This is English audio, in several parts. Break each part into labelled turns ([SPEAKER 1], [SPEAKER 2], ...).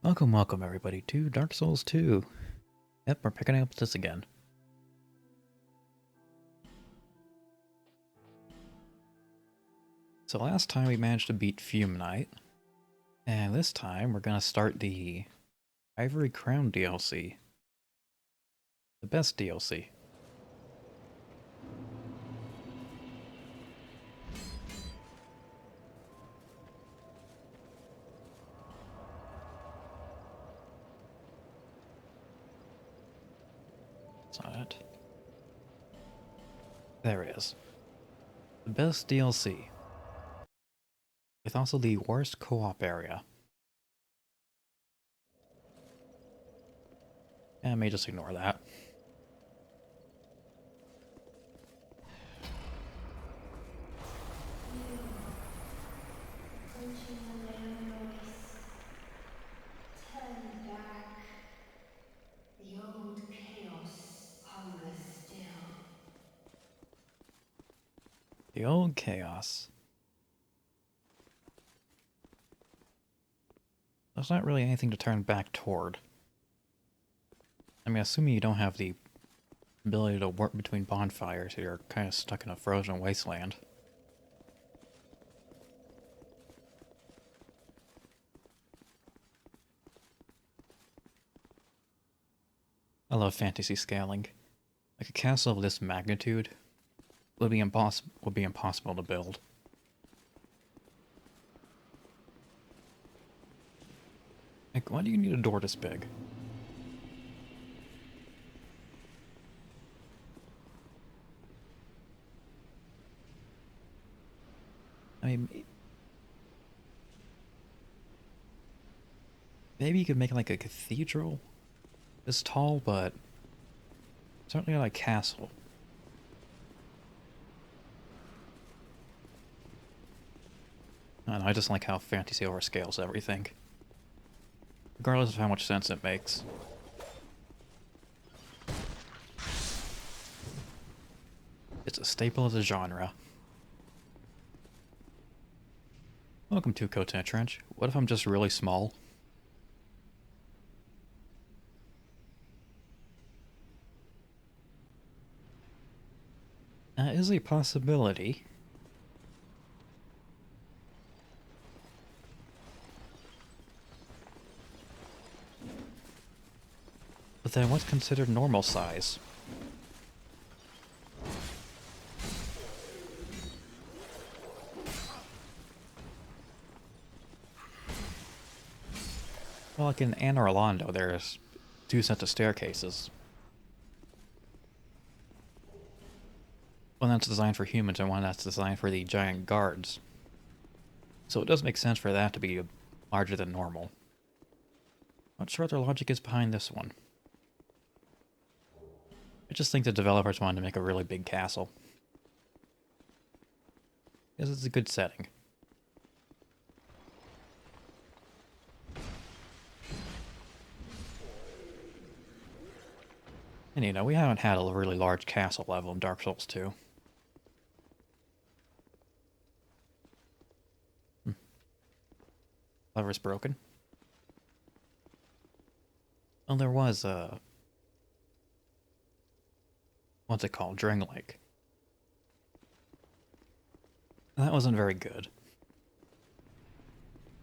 [SPEAKER 1] Welcome everybody to Dark Souls 2. Yep, we're picking up this again. So last time we managed to beat Fume Knight, and this time we're gonna start the Ivory Crown DLC. The best DLC. That's not it. There it is. The best DLC. With also the worst co-op area. And I may just ignore that.
[SPEAKER 2] Turn back. The old chaos hungers still.
[SPEAKER 1] The old chaos. There's not really anything to turn back toward. I mean, assuming you don't have the ability to warp between bonfires, you're kind of stuck in a frozen wasteland. I love fantasy scaling. Like a castle of this magnitude would be impossible to build. Like, why do you need a door this big? I mean, maybe you could make like a cathedral this tall, but certainly not a castle. I don't know, I just like how fantasy overscales everything. Regardless of how much sense it makes. It's a staple of the genre. Welcome to Cotina Trench. What if I'm just really small? That is a possibility. But then what's considered normal size? Well, like in Anne Orlando, there's two sets of staircases. One that's designed for humans and one that's designed for the giant guards. So it does make sense for that to be larger than normal. Not sure what their logic is behind this one. I just think the developers wanted to make a really big castle. Because it's a good setting. And you know, we haven't had a really large castle level in Dark Souls 2. Lever's broken. Well, there was a... what's it called? Dring Lake. That wasn't very good.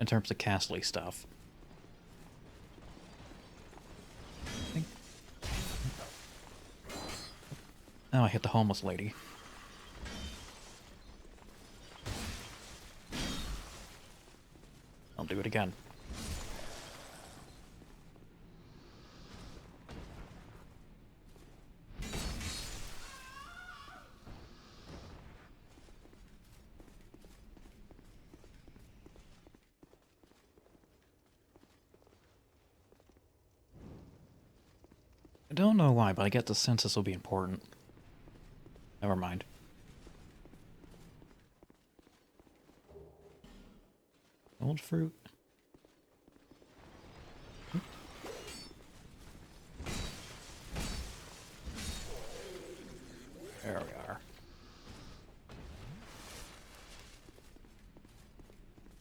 [SPEAKER 1] In terms of castle-y stuff. Now I hit the homeless lady. I'll do it again. I don't know why, but I get the sense this will be important. Never mind. Old fruit. There we are.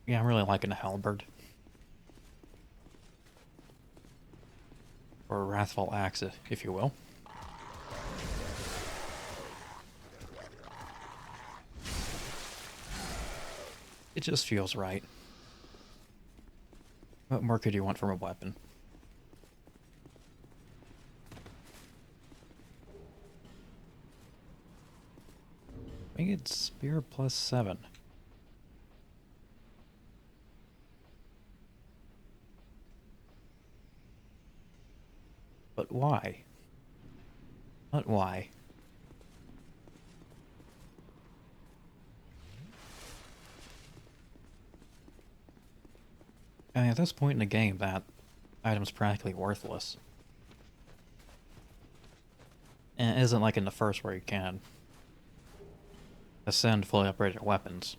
[SPEAKER 1] Yeah, I'm really liking the halberd. Or wrathful axe, if you will. It just feels right. What more could you want from a weapon? Winged Spear plus 7. But why? But why? I mean, at this point in the game, that item's practically worthless. And it isn't like in the first where you can ascend fully upgraded weapons.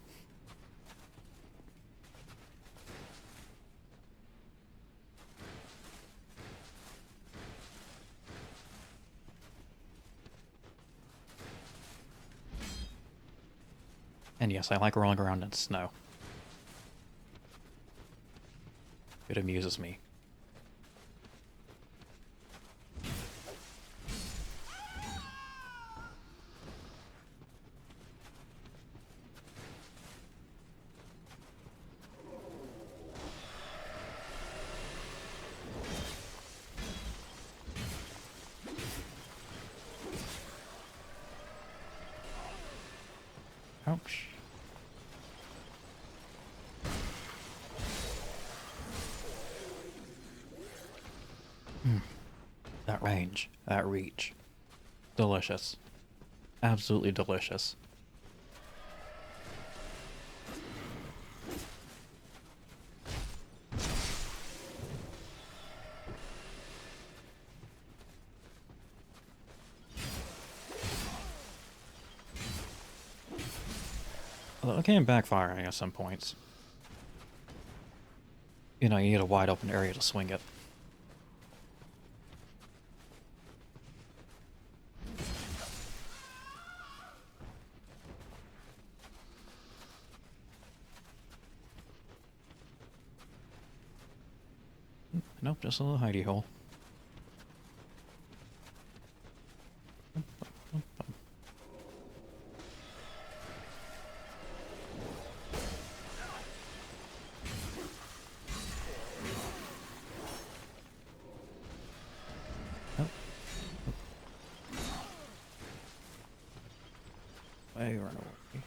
[SPEAKER 1] And yes, I like rolling around in snow. It amuses me. Ouch. That range, that reach. Delicious. Absolutely delicious. Although it can backfire at some points. You know, you need a wide open area to swing it. Nope, just a little hidey hole. Way run away.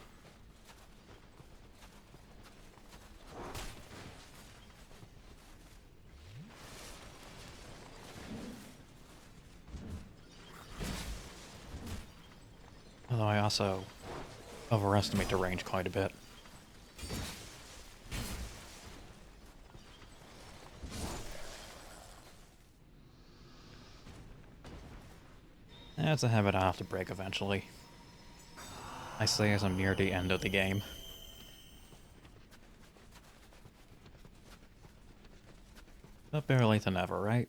[SPEAKER 1] Although I also overestimate the range quite a bit. That's a habit I'll have to break eventually. I say as I'm near the end of the game. But better late than never, right?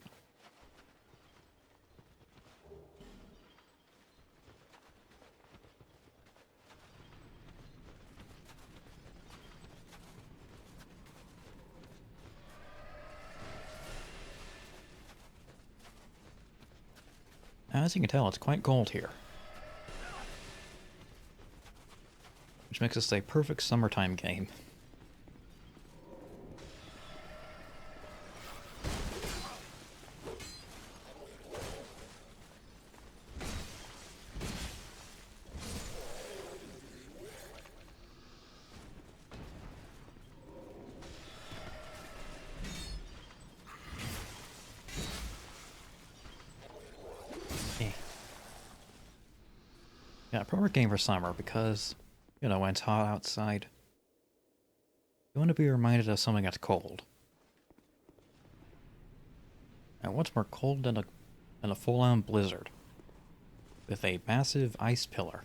[SPEAKER 1] As you can tell, it's quite cold here. Which makes this a perfect summertime game. Yeah, perfect game for summer because, you know, when it's hot outside, you want to be reminded of something that's cold. And what's more cold than a full-on blizzard with a massive ice pillar?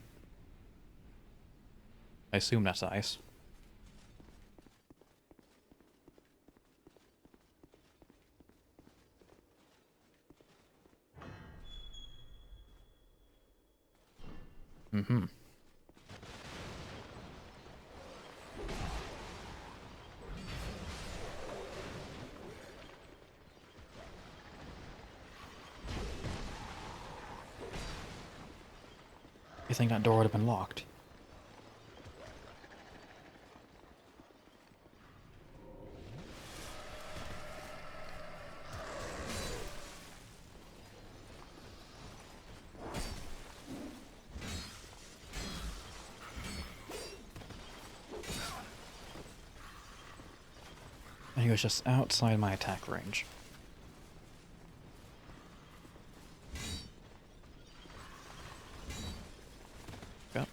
[SPEAKER 1] I assume that's ice. Mm-hmm. You think that door would have been locked? And he was just outside my attack range. Yep.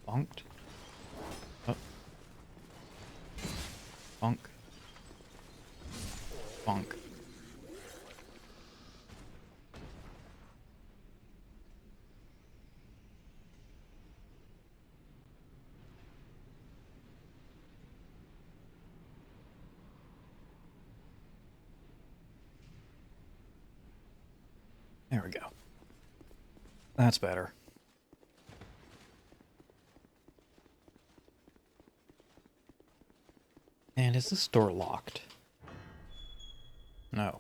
[SPEAKER 1] Bonked. Oh. Bonk. Bonk. There we go. That's better. And is this door locked? No.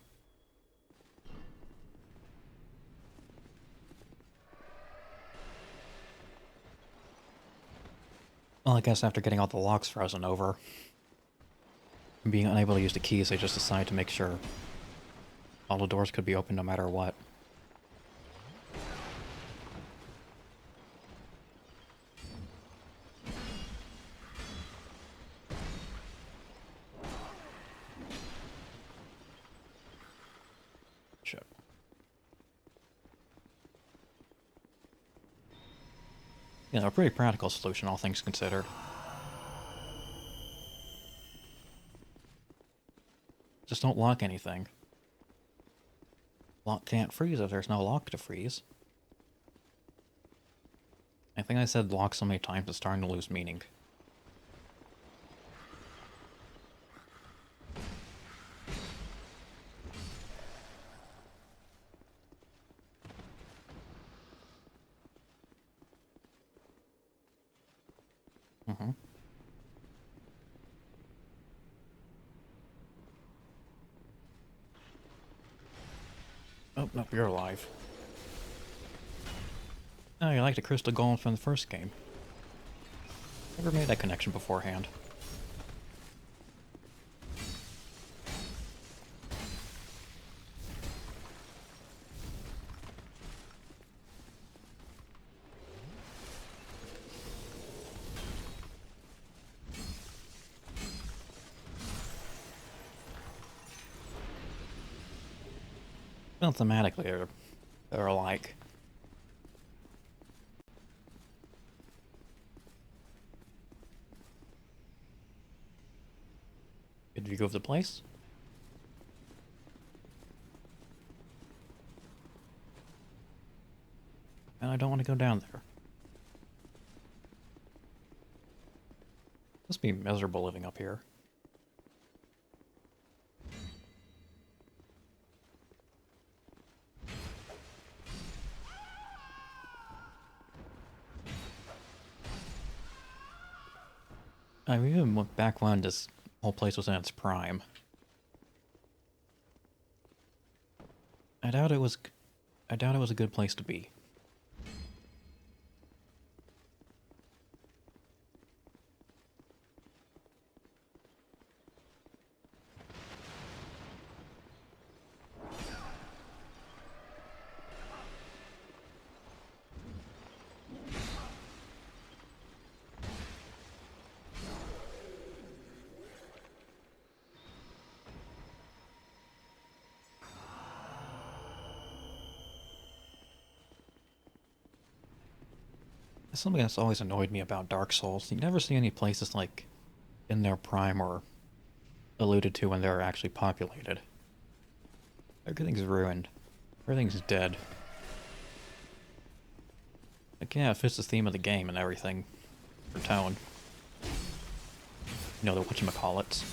[SPEAKER 1] Well, I guess after getting all the locks frozen over, and being unable to use the keys, they just decided to make sure all the doors could be open no matter what. Shit. You know, a pretty practical solution, all things considered. Just don't lock anything. Lock can't freeze if there's no lock to freeze. I think I said lock so many times it's starting to lose meaning. Mm-hmm. Oh, nope, you're alive. Oh, you like the crystal golem from the first game. Never made that connection beforehand. Well, thematically, they're alike. Good view of the place. And I don't want to go down there. Must be miserable living up here. I mean, even back when this whole place was in its prime, I doubt it was a good place to be. Something that's always annoyed me about Dark Souls. You never see any places like in their prime or alluded to when they're actually populated. Everything's ruined. Everything's dead. Like, yeah, it fits the theme of the game and everything. For tone. You know, the whatchamacallits.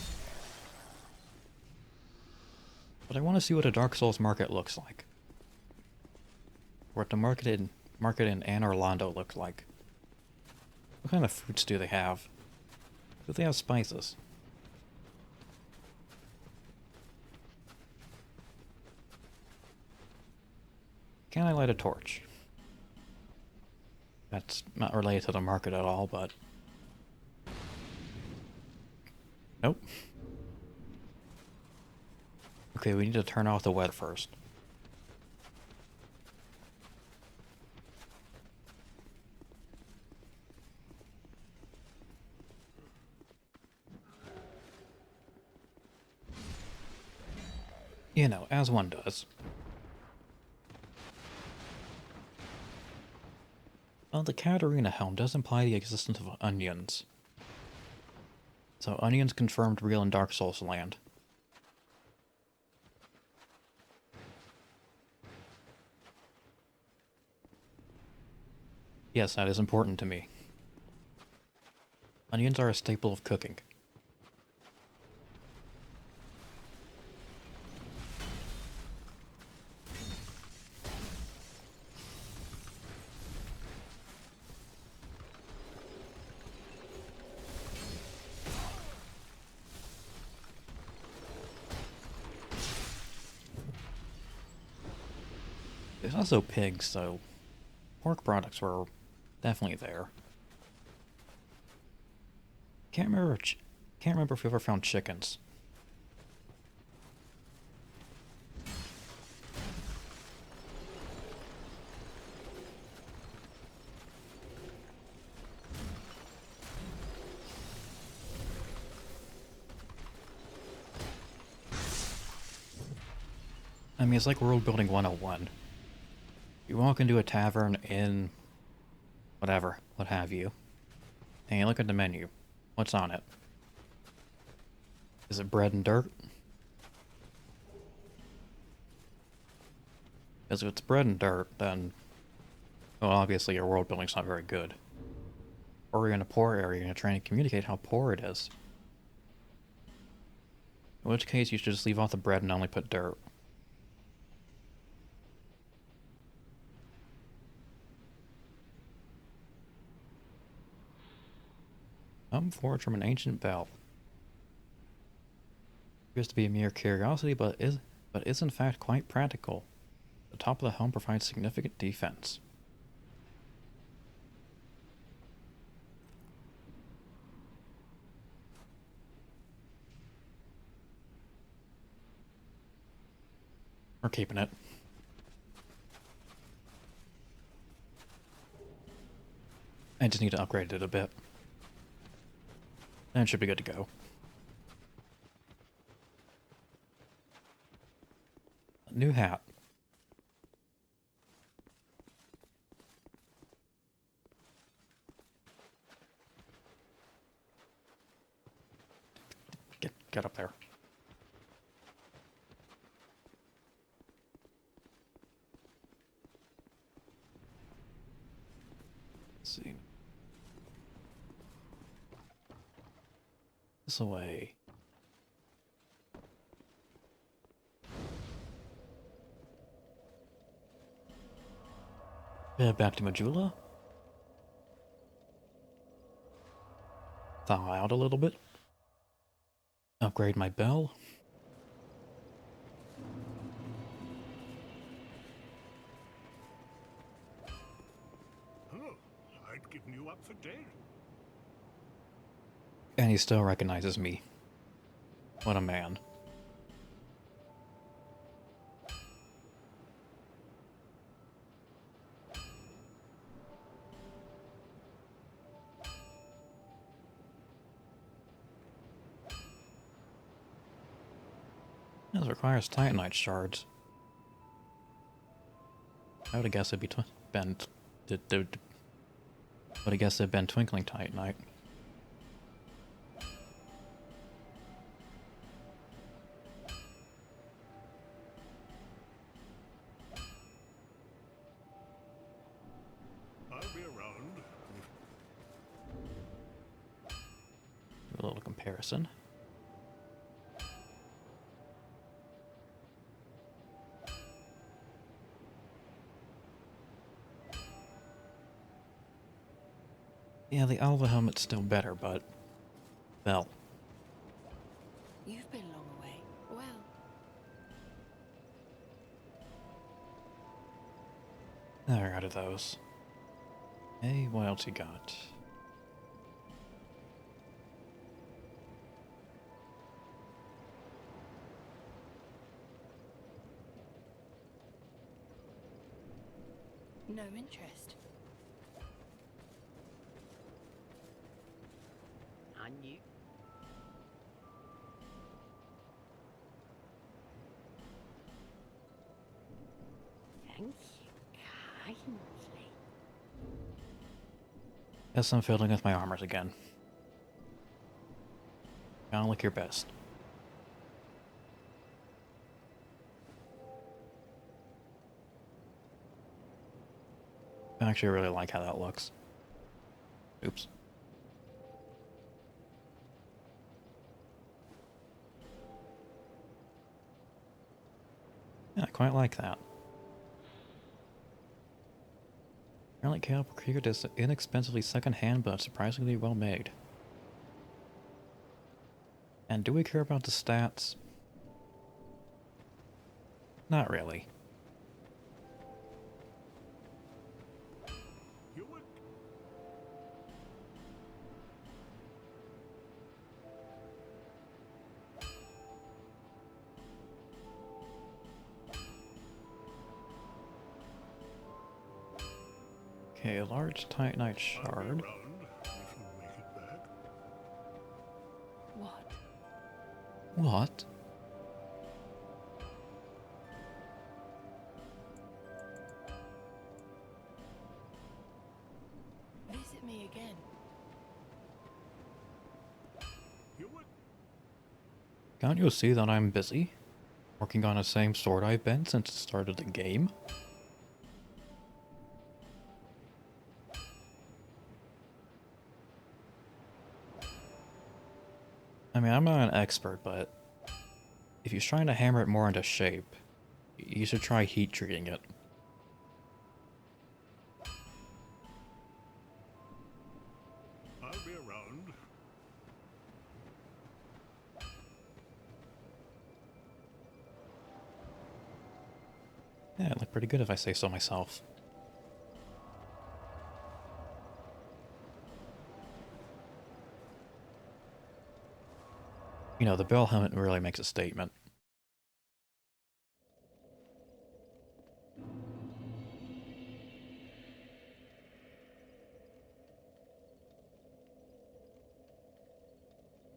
[SPEAKER 1] But I want to see what a Dark Souls market looks like. Or what the market in Anne Orlando looked like. What kind of fruits do they have? Do they have spices? Can I light a torch? That's not related to the market at all, but... Nope. Okay, we need to turn off the wet first. You know, as one does. Well, the Katarina helm does imply the existence of onions. So onions confirmed real in Dark Souls land. Yes, that is important to me. Onions are a staple of cooking. There's also pigs, so pork products were definitely there. Can't remember if we ever found chickens. I mean, it's like world building 101. You walk into a tavern in whatever, what have you, and you look at the menu. What's on it? Is it bread and dirt? Because if it's bread and dirt, then, well, obviously your world building's not very good. Or you're in a poor area, you're going to try and communicate how poor it is. In which case, you should just leave off the bread and only put dirt. Forged from an ancient bell. Appears to be a mere curiosity, but is in fact quite practical. The top of the helm provides significant defense. We're keeping it. I just need to upgrade it a bit. Then it should be good to go. New hat. Get up there. Let's see. This away. Back to Majula. Thaw out a little bit. Upgrade my bell.
[SPEAKER 3] Oh, I'd given you up for dead.
[SPEAKER 1] And he still recognizes me. What a man. This requires Titanite shards. I would have guessed it'd be twinkling Titanite.
[SPEAKER 3] I'll be around.
[SPEAKER 1] Do a little comparison. Yeah, the Alva helmet's still better, but... well.
[SPEAKER 4] You've been long away. Well,
[SPEAKER 1] There, out of those. Hey, what else you got?
[SPEAKER 4] No interest.
[SPEAKER 5] And you? Thank you kindly.
[SPEAKER 1] Guess I'm fiddling with my armors again. Gotta look your best. I actually really like how that looks. Oops. Yeah, I quite like that. Apparently Caleb procured is inexpensively second-hand, but surprisingly well made. And do we care about the stats? Not really.
[SPEAKER 3] You would.
[SPEAKER 1] Okay, a large titanite
[SPEAKER 3] I'll be
[SPEAKER 1] shard.
[SPEAKER 3] around if you make it back.
[SPEAKER 4] What?
[SPEAKER 1] What?
[SPEAKER 4] Visit me again.
[SPEAKER 3] You would.
[SPEAKER 1] Can't you see that I'm busy? Working on the same sword I've been since the start of the game? I mean, I'm not an expert, but if you're trying to hammer it more into shape, you should try heat treating it.
[SPEAKER 3] I'll be around.
[SPEAKER 1] Yeah, it looked pretty good if I say so myself. You know, the bell helmet really makes a statement.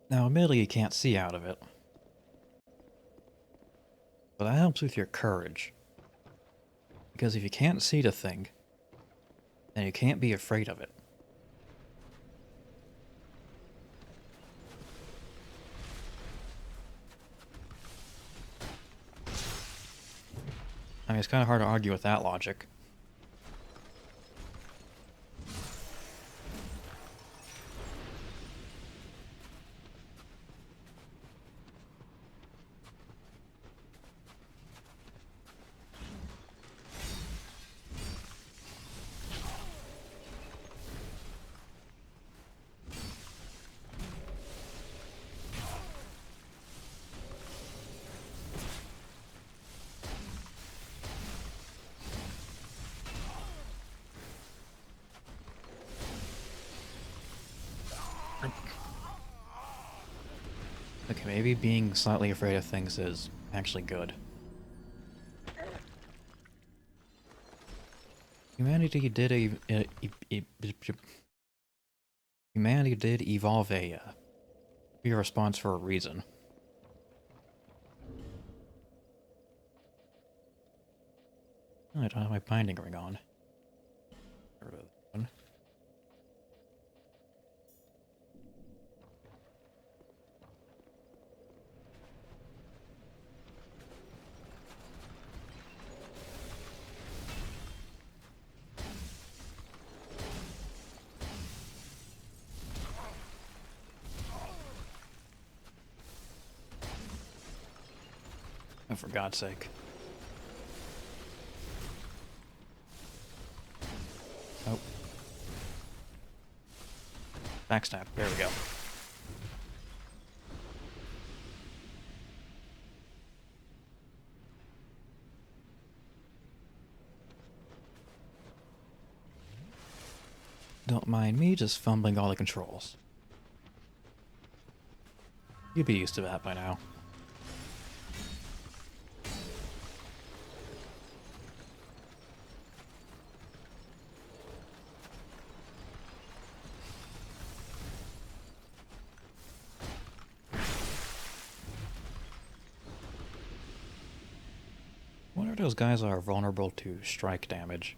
[SPEAKER 1] Now, admittedly, you can't see out of it. But that helps with your courage. Because if you can't see the thing, then you can't be afraid of it. I mean, it's kind of hard to argue with that logic. Okay, maybe being slightly afraid of things is actually good. Humanity did humanity did evolve a response for a reason. Oh, I don't have my binding ring on. Get rid of that one. Oh, for God's sake. Oh. Backstab. There we go. Don't mind me just fumbling all the controls. You'd be used to that by now. Wonder if those guys are vulnerable to strike damage.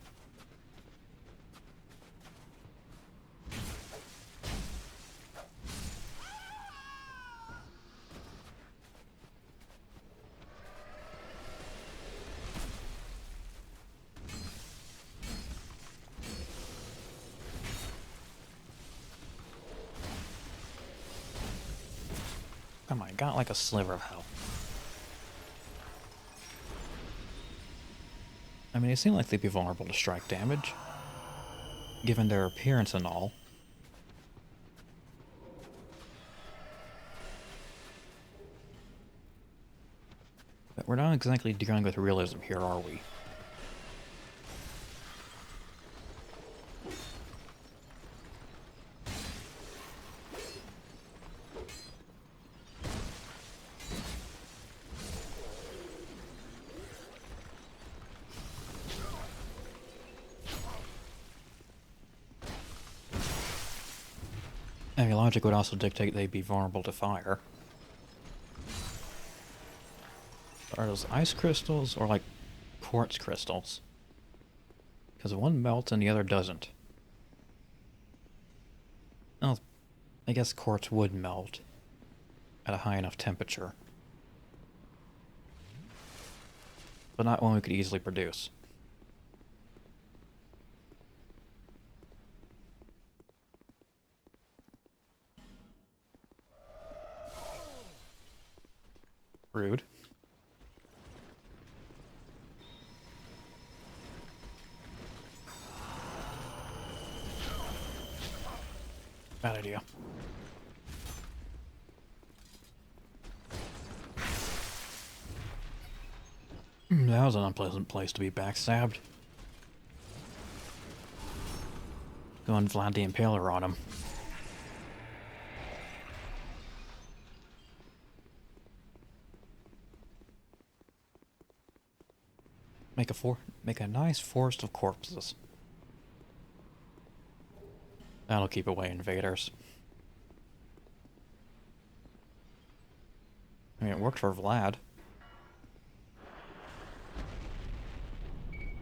[SPEAKER 1] Come on, got like a sliver of health. I mean, they seem like they'd be vulnerable to strike damage, given their appearance and all. But we're not exactly dealing with realism here, are we? I mean, logic would also dictate they'd be vulnerable to fire. Are those ice crystals or like quartz crystals? Because one melts and the other doesn't. Oh, I guess quartz would melt at a high enough temperature. But not one we could easily produce. Rude. Bad idea. That was an unpleasant place to be backstabbed. Going Vlad the Impaler on him. Make a nice forest of corpses. That'll keep away invaders. I mean, it worked for Vlad.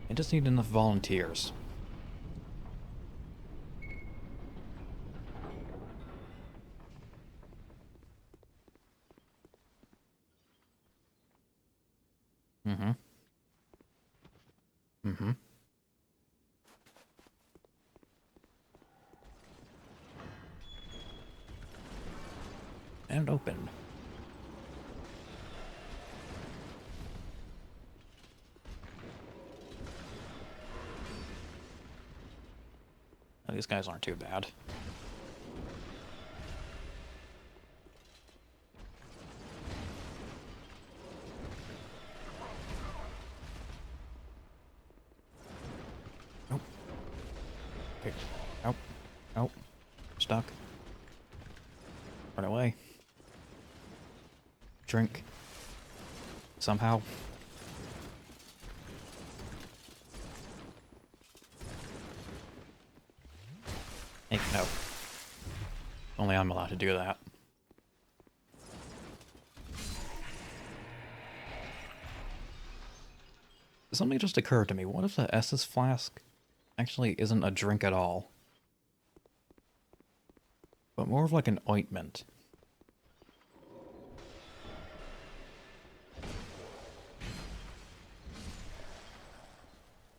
[SPEAKER 1] I just need enough volunteers. Mm-hmm. Mm-hmm. And open. Oh, these guys aren't too bad. Nope. Okay. Nope. Nope. Stuck. Run away. Drink. Somehow. Hey, no. Only I'm allowed to do that. Something just occurred to me. What if the Estus flask actually isn't a drink at all? But more of like an ointment.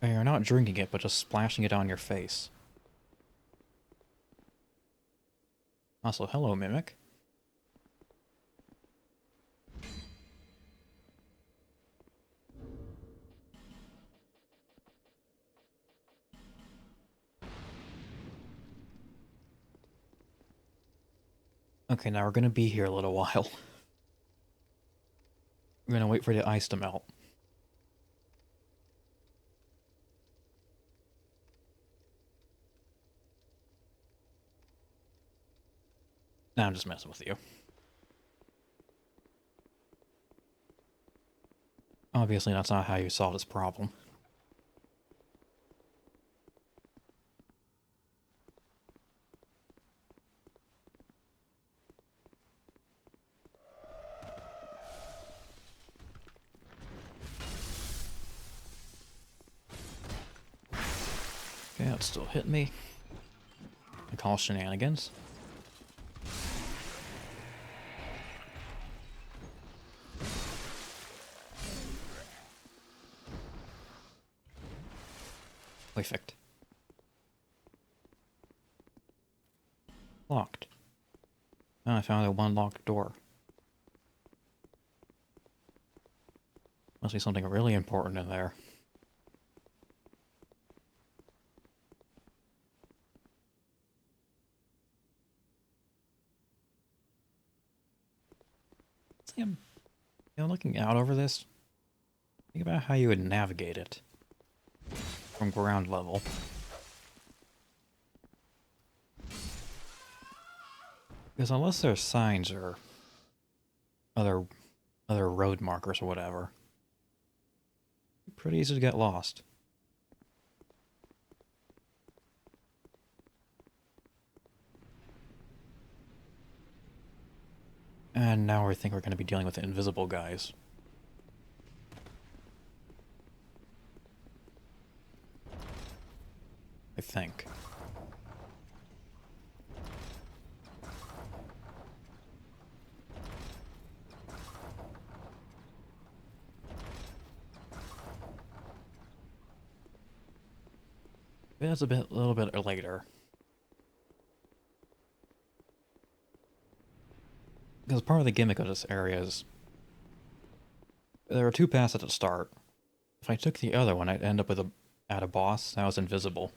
[SPEAKER 1] And you're not drinking it, but just splashing it on your face. Also, hello, Mimic. Okay, now we're gonna be here a little while. We're gonna wait for the ice to melt. Nah, I'm just messing with you. Obviously, that's not how you solve this problem. Okay, that's still hitting me. I call shenanigans. Perfect. Locked. Now I found a one locked door. Must be something really important in there. See, looking out over this, think about how you would navigate it from ground level. Because unless there's signs or other road markers or whatever, it's pretty easy to get lost. And now we think we're going to be dealing with the invisible guys. I think. That's a little bit later. Because part of the gimmick of this area is there are two paths at the start. If I took the other one, I'd end up with at a boss that was invisible.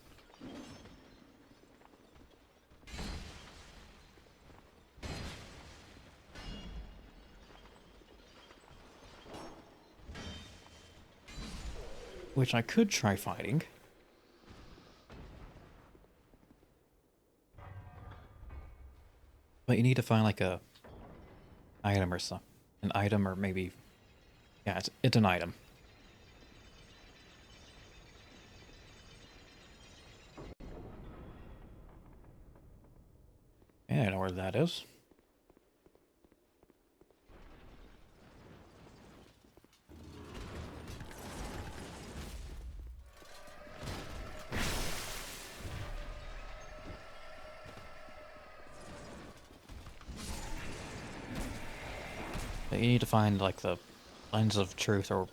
[SPEAKER 1] Which I could try fighting. But you need to find like a item or something. An item or maybe... Yeah, it's an item. Yeah, I know where that is. But you need to find like the lens of truth or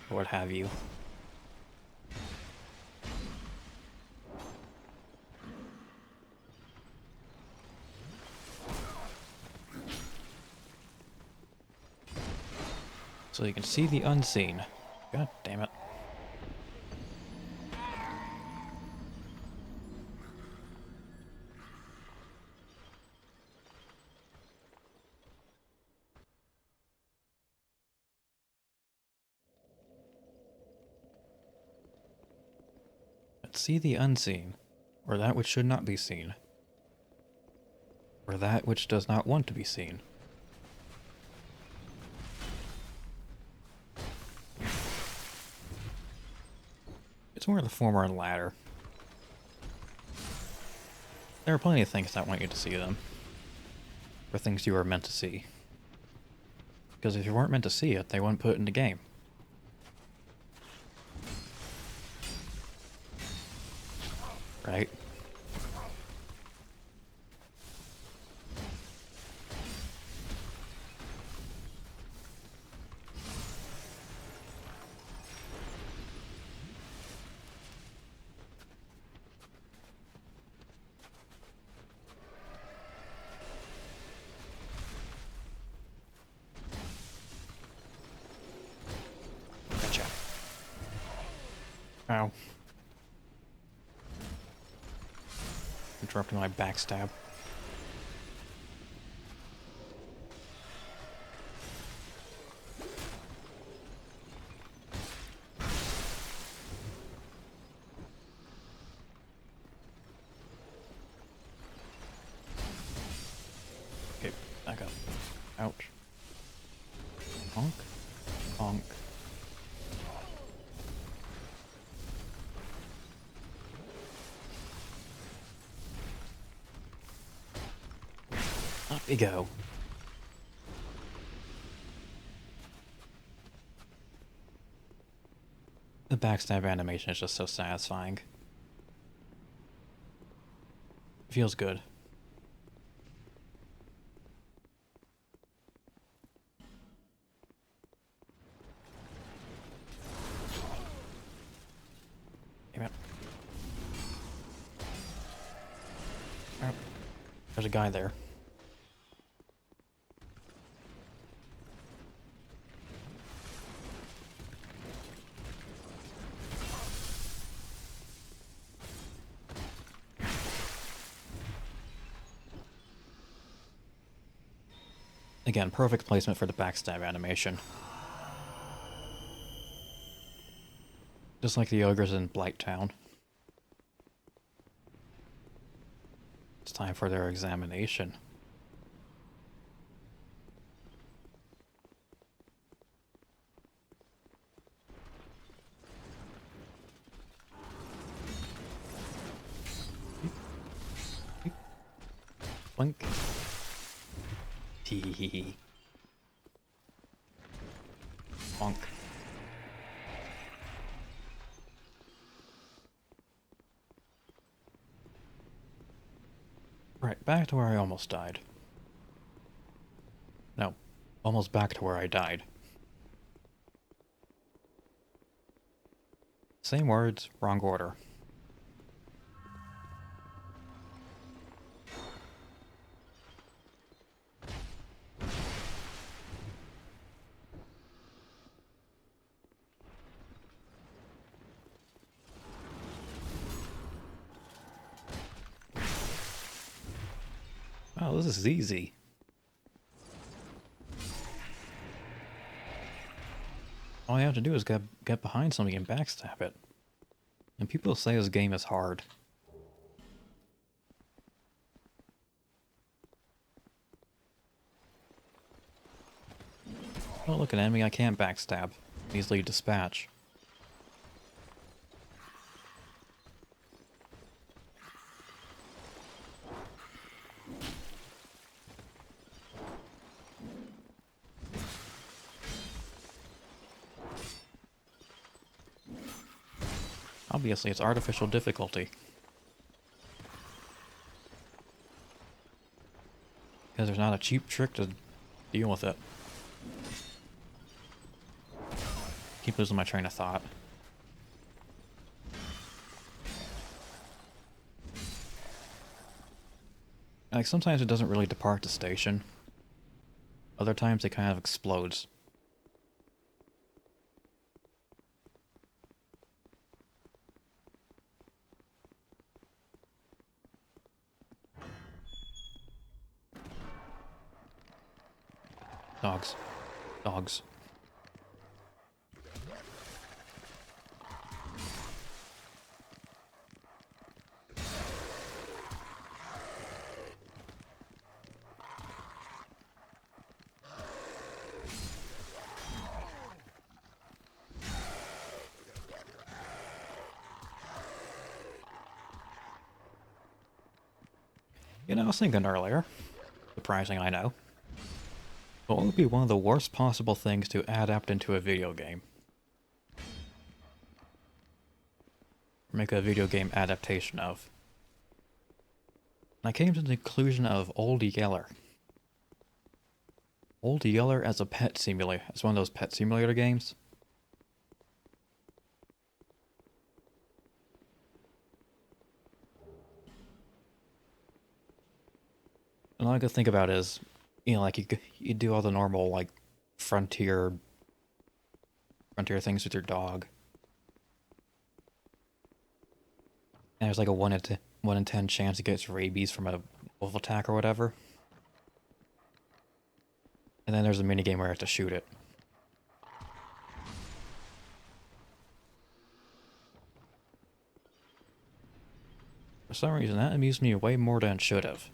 [SPEAKER 1] what have you. So you can see the unseen. God damn it. Let's see the unseen, or that which should not be seen, or that which does not want to be seen. It's more the former and latter. There are plenty of things that want you to see them, or things you were meant to see. Because if you weren't meant to see it, they wouldn't put it in the game. Right? Gotcha. Ow. Interrupting my backstab. Ouch. Honk. Honk. Up we go. The backstab animation is just so satisfying. Feels good. There's a guy there. Again, perfect placement for the backstab animation. Just like the ogres in Blighttown. It's time for their examination. Blink. Hee hee hee. Bonk. Right, back to where I almost died. No, almost back to where I died. Same words, wrong order. Oh, this is easy. All you have to do is get behind something and backstab it. And people say this game is hard. Oh, look, an enemy I can't backstab. Easily dispatch. Obviously, it's artificial difficulty. Because there's not a cheap trick to deal with it. Keep losing my train of thought. Like, sometimes it doesn't really depart the station. Other times it kind of explodes. Dogs. Dogs. You know, I was thinking earlier, surprising I know, but what would be one of the worst possible things to adapt into a video game? Or make a video game adaptation of? And I came to the conclusion of Old Yeller. Old Yeller as a pet simulator, as one of those pet simulator games. And all I could think about is, you know, like you do all the normal like frontier things with your dog. And there's like a 1 in 10 chance he gets rabies from a wolf attack or whatever. And then there's a minigame where I have to shoot it. For some reason, that amused me way more than it should have.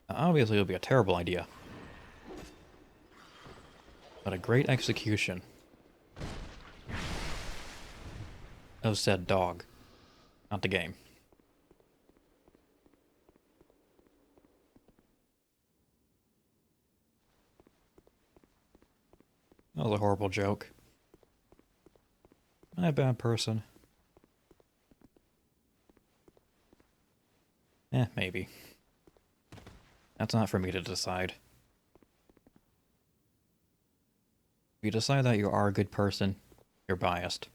[SPEAKER 1] Obviously, it would be a terrible idea. But a great execution of said dog. Not the game. That was a horrible joke. Am I a bad person? Maybe. That's not for me to decide. If you decide that you are a good person, you're biased.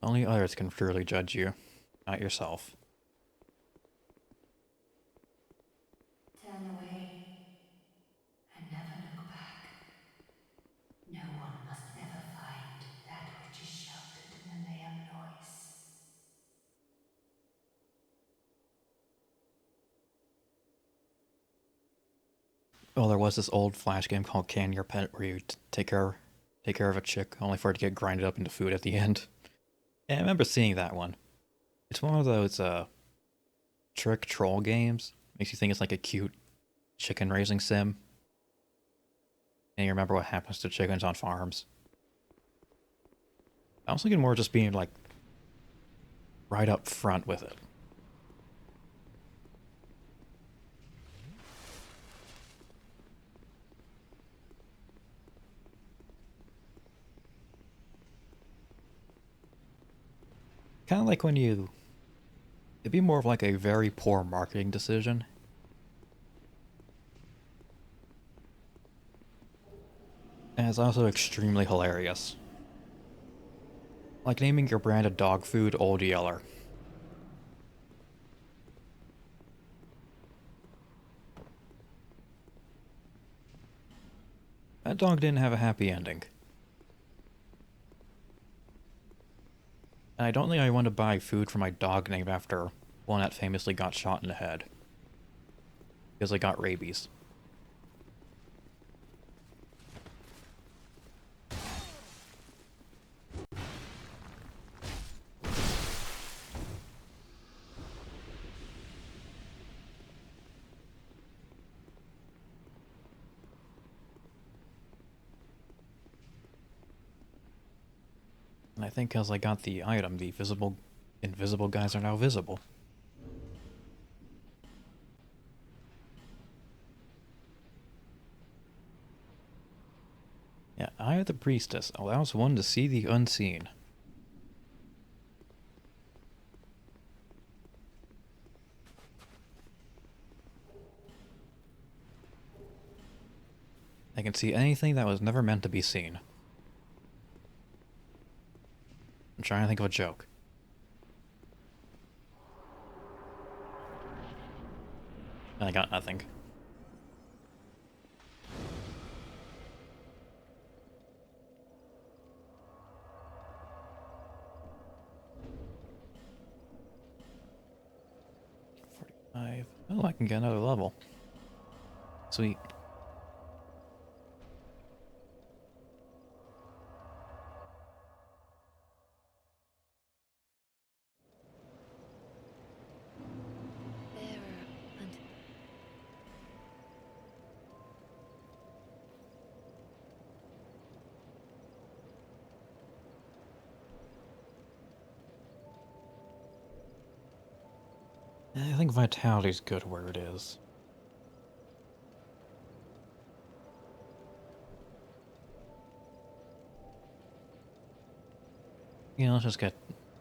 [SPEAKER 1] Only others can truly judge you, not yourself.
[SPEAKER 2] Turn away and never look back. No one must ever find that which is sheltered in the Mayam noise.
[SPEAKER 1] Well, there was this old Flash game called Can Your Pet where you take care of a chick only for it to get grinded up into food at the end. Yeah, I remember seeing that one. It's one of those trick troll games. Makes you think it's like a cute chicken raising sim. And you remember what happens to chickens on farms. I was thinking more just being like right up front with it. Kind of like when you... It'd be more of like a very poor marketing decision. And it's also extremely hilarious. Like naming your brand of dog food Old Yeller. That dog didn't have a happy ending. And I don't think I want to buy food for my dog named after one that famously got shot in the head. Because I got rabies. And I think because I got the item, the invisible guys are now visible. Yeah, Eye of the Priestess allows one to see the unseen. I can see anything that was never meant to be seen. I'm trying to think of a joke. And I got nothing. Oh, I can get another level. Sweet.
[SPEAKER 4] There and
[SPEAKER 1] I think Vitality's good where it is. Yeah, let's just get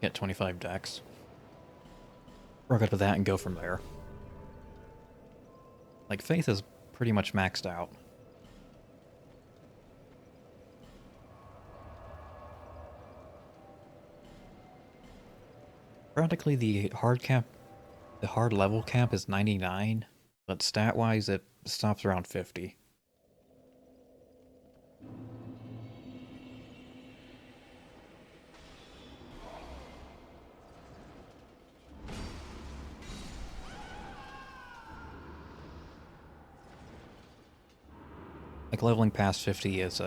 [SPEAKER 1] 25 decks. Work up to that and go from there. Like, Faith is pretty much maxed out. Practically the hard level cap is 99, but stat-wise it stops around 50. Like, leveling past 50 is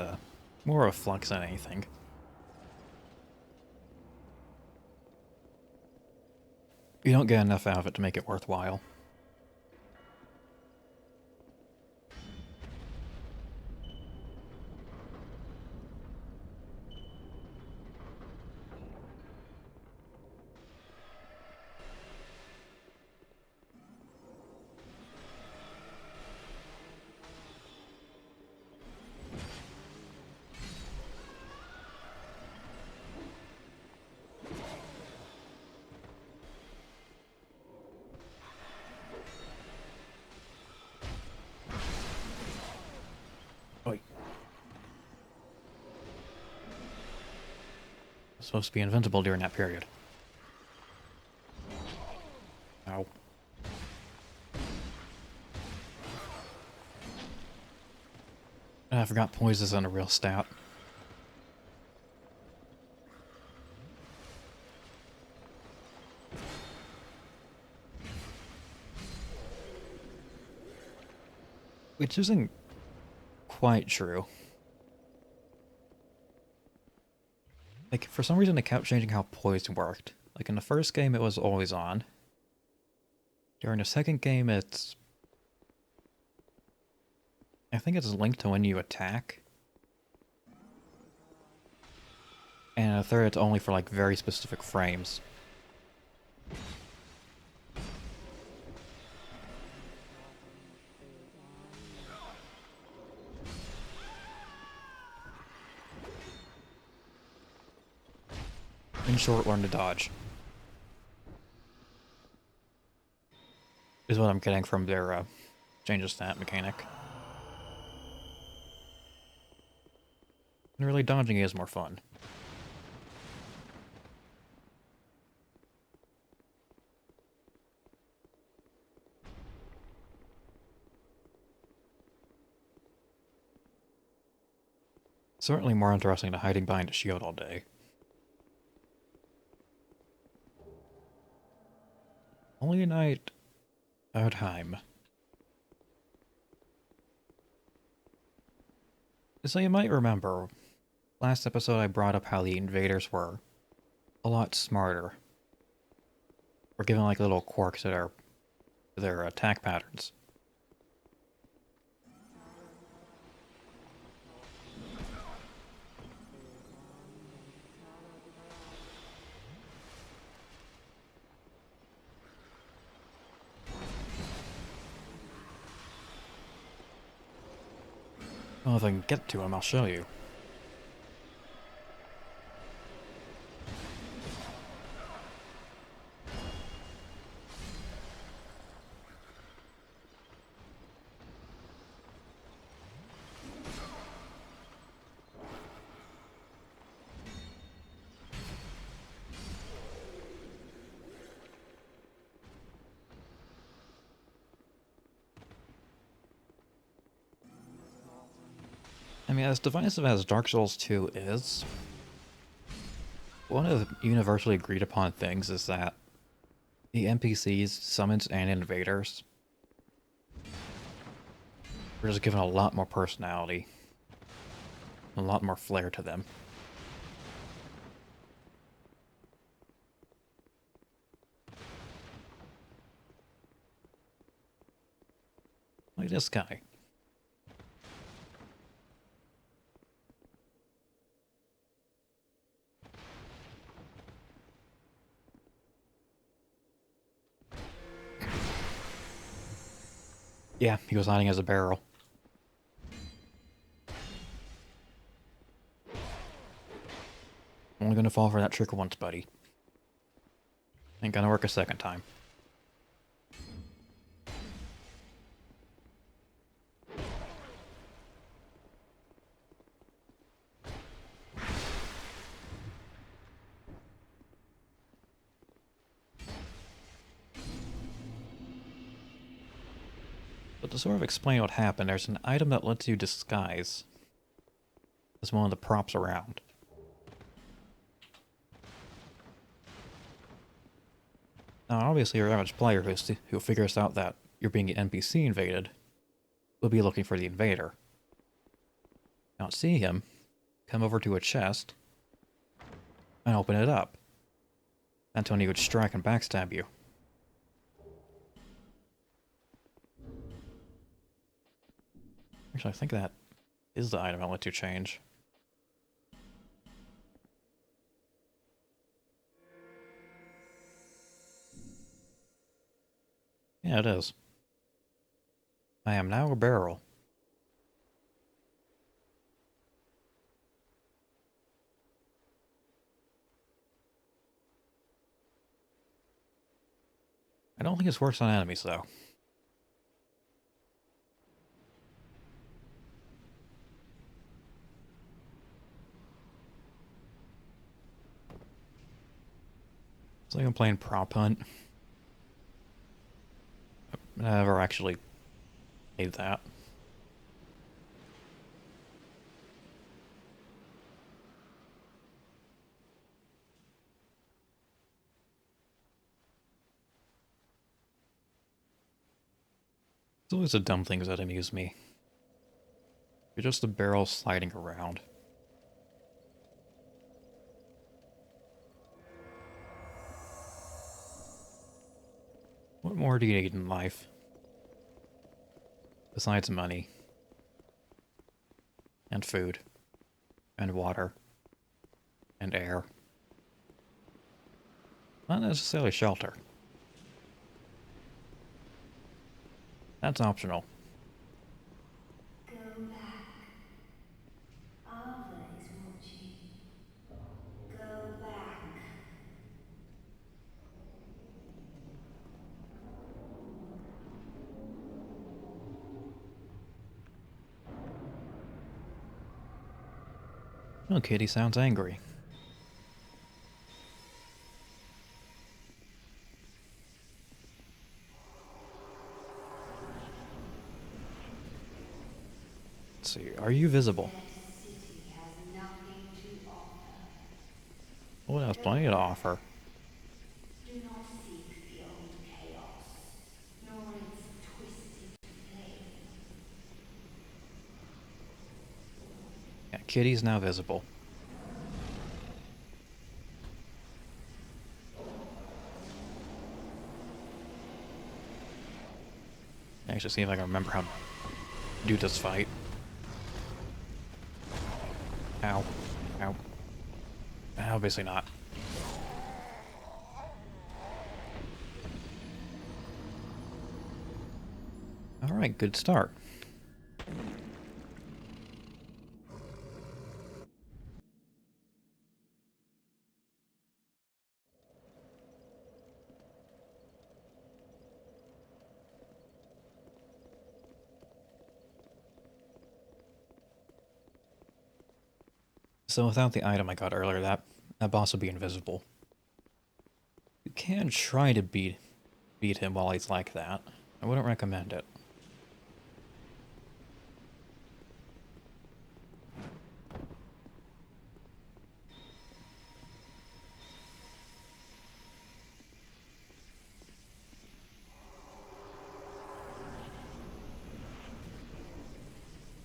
[SPEAKER 1] more of a flux than anything. You don't get enough out of it to make it worthwhile. Oi. It's supposed to be invincible during that period. Ow. I forgot poise isn't a real stat. Which isn't quite true. Like, for some reason they kept changing how poise worked. Like, in the first game it was always on. During the second game it's... I think it's linked to when you attack. And in the third it's only for, like, very specific frames. In short, learn to dodge. Is what I'm getting from their change of stat mechanic. And really, dodging is more fun. Certainly more interesting than hiding behind a shield all day. Only a night at a time. So you might remember, last episode I brought up how the invaders were a lot smarter. We're given like little quirks that are their attack patterns. Well, if I can get to him, I'll show you. I mean, as divisive as Dark Souls 2 is, one of the universally agreed upon things is that the NPCs, summons, and invaders were just given a lot more personality, a lot more flair to them. Like this guy. Yeah, he was hiding as a barrel. Only gonna fall for that trick once, buddy. Ain't gonna work a second time. But to sort of explain what happened, there's an item that lets you disguise as one of the props around. Now, obviously, your average player who figures out that you're being an NPC invaded will be looking for the invader. Not see him, come over to a chest, and open it up. That's when he would strike and backstab you. Actually, I think that is the item I'll let you change. Yeah, it is. I am now a barrel. I don't think it's worse on enemies, though. It's like I'm playing prop hunt. I've never actually played that. It's always the dumb things that amuse me. You're just a barrel sliding around. What more do you need in life? Besides money. And food. And water. And air. Not necessarily shelter. That's optional.
[SPEAKER 2] Go back. Ava is watching. Go back.
[SPEAKER 1] Oh, Kitty sounds angry. Let's see, are you visible?
[SPEAKER 2] That city has nothing to offer.
[SPEAKER 1] Well, it has
[SPEAKER 2] Go
[SPEAKER 1] plenty to
[SPEAKER 2] back.
[SPEAKER 1] offer.
[SPEAKER 2] Do not seek the old chaos, nor its twisted flame.
[SPEAKER 1] Yeah, Kitty's now visible. Actually, see if I can remember how to do this fight. Ow. Ow. Obviously not. Alright, good start. So without the item I got earlier, that boss would be invisible. You can try to beat him while he's like that. I wouldn't recommend it.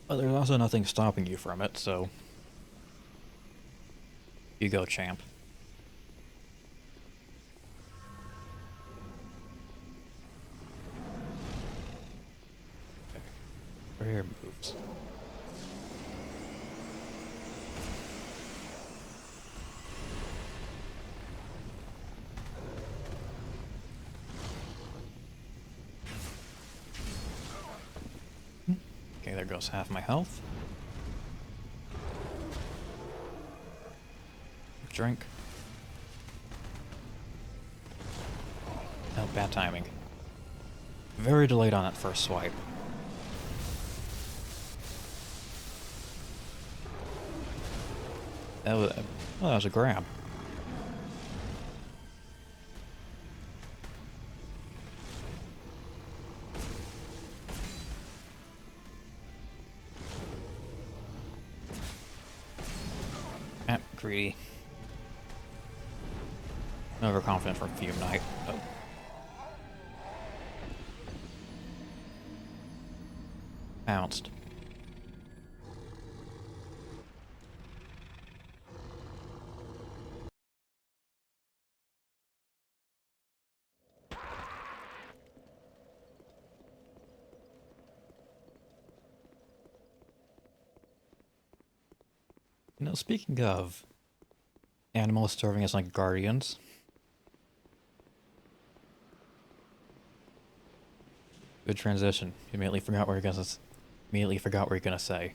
[SPEAKER 1] But there's also nothing stopping you from it, so you go, champ. Rare moves. Okay, there goes half my health. Drink. Oh, bad timing. Very delayed on that first swipe. That was, well, that was a grab. Ah, greedy. Overconfident from Fume Knight. Oh. Bounced. You know, speaking of animals serving as like guardians, good transition. You immediately forgot what you're gonna say.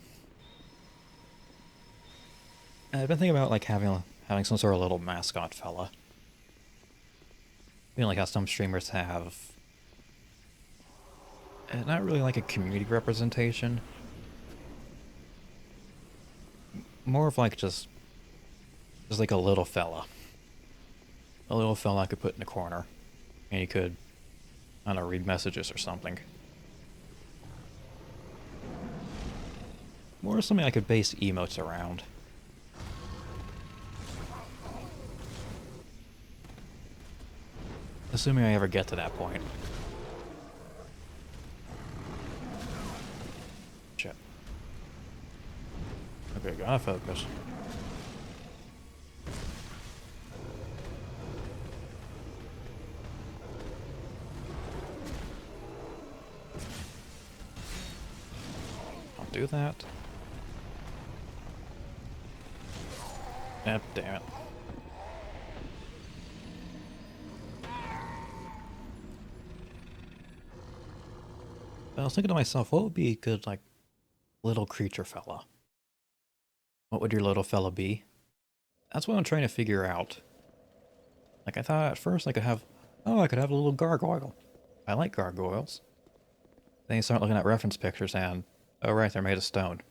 [SPEAKER 1] I've been thinking about like having some sort of little mascot fella. You know, like how some streamers have, not really like a community representation, more of like just like a little fella. A little fella I could put in the corner, and he could, I don't know, read messages or something. More something I could base emotes around. Assuming I ever get to that point. Shit. Okay, gotta focus. I'll do that. Yep, damn it. I was thinking to myself, what would be a good, like, little creature fella? What would your little fella be? That's what I'm trying to figure out. Like, I thought at first I could have a little gargoyle. I like gargoyles. Then you start looking at reference pictures and, oh right, they're made of stone.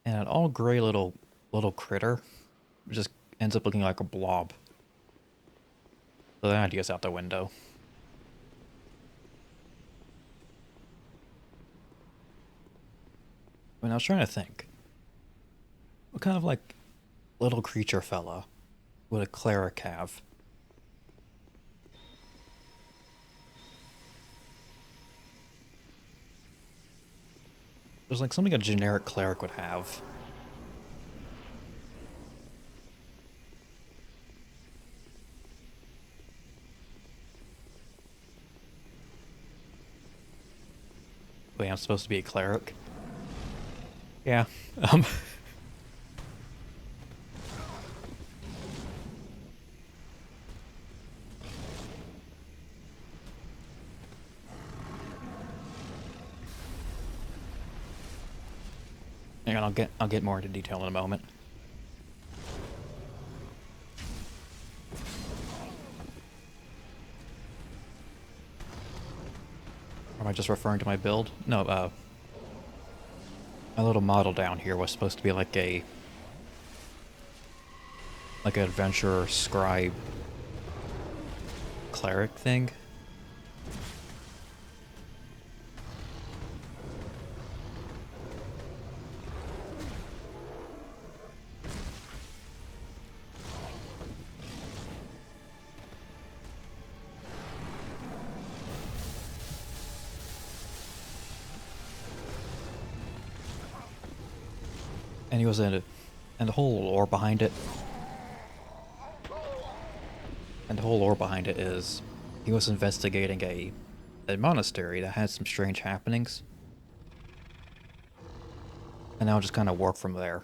[SPEAKER 1] And an all gray little critter just ends up looking like a blob. So that idea's out the window. I mean, I was trying to think. What kind of, like, little creature fella would a cleric have? There's like something a generic cleric would have. Wait, I'm supposed to be a cleric? Yeah. Um. Hang on, I'll get more into detail in a moment. Or am I just referring to my build? No, my little model down here was supposed to be like an adventurer scribe cleric thing. And he was in it, and the whole lore behind it. And the whole lore behind it is he was investigating a monastery that had some strange happenings. And now just kind of work from there.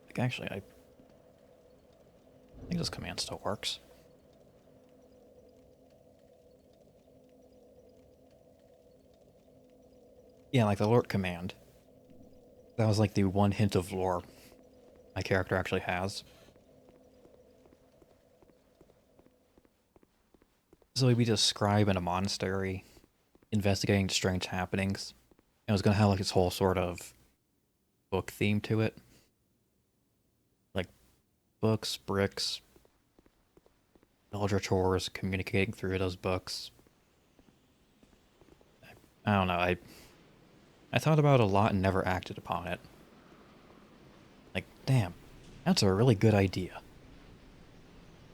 [SPEAKER 1] Like, actually, I think this command still works. Yeah, like the lore command. That was like the one hint of lore my character actually has. So he'd be just a scribe in a monastery, investigating strange happenings. And it was gonna have like this whole sort of book theme to it. Like books, bricks, villager chores, communicating through those books. I don't know, I thought about it a lot and never acted upon it. Like, damn, that's a really good idea.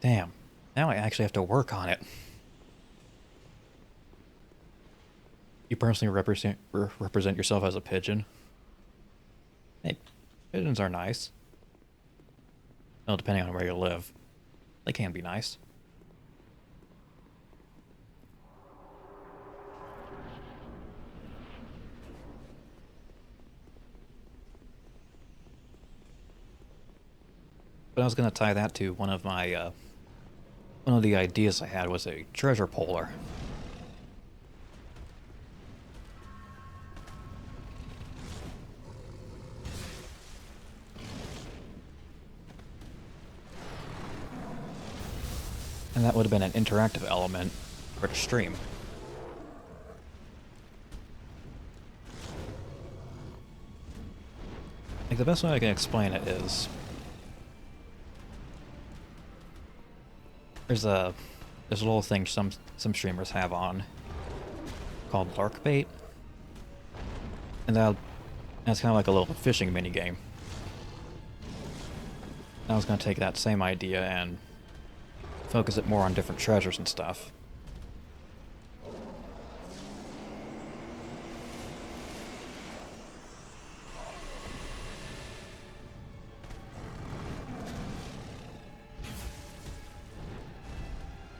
[SPEAKER 1] Damn, now I actually have to work on it. You personally represent yourself as a pigeon? Hey, pigeons are nice. Well, depending on where you live, they can be nice. But I was gonna tie that to one of my, one of the ideas I had was a treasure puller. And that would have been an interactive element for the stream. Like, the best way I can explain it is... There's a little thing some streamers have on called lark bait. And that's kind of like a little fishing mini game. I was going to take that same idea and focus it more on different treasures and stuff.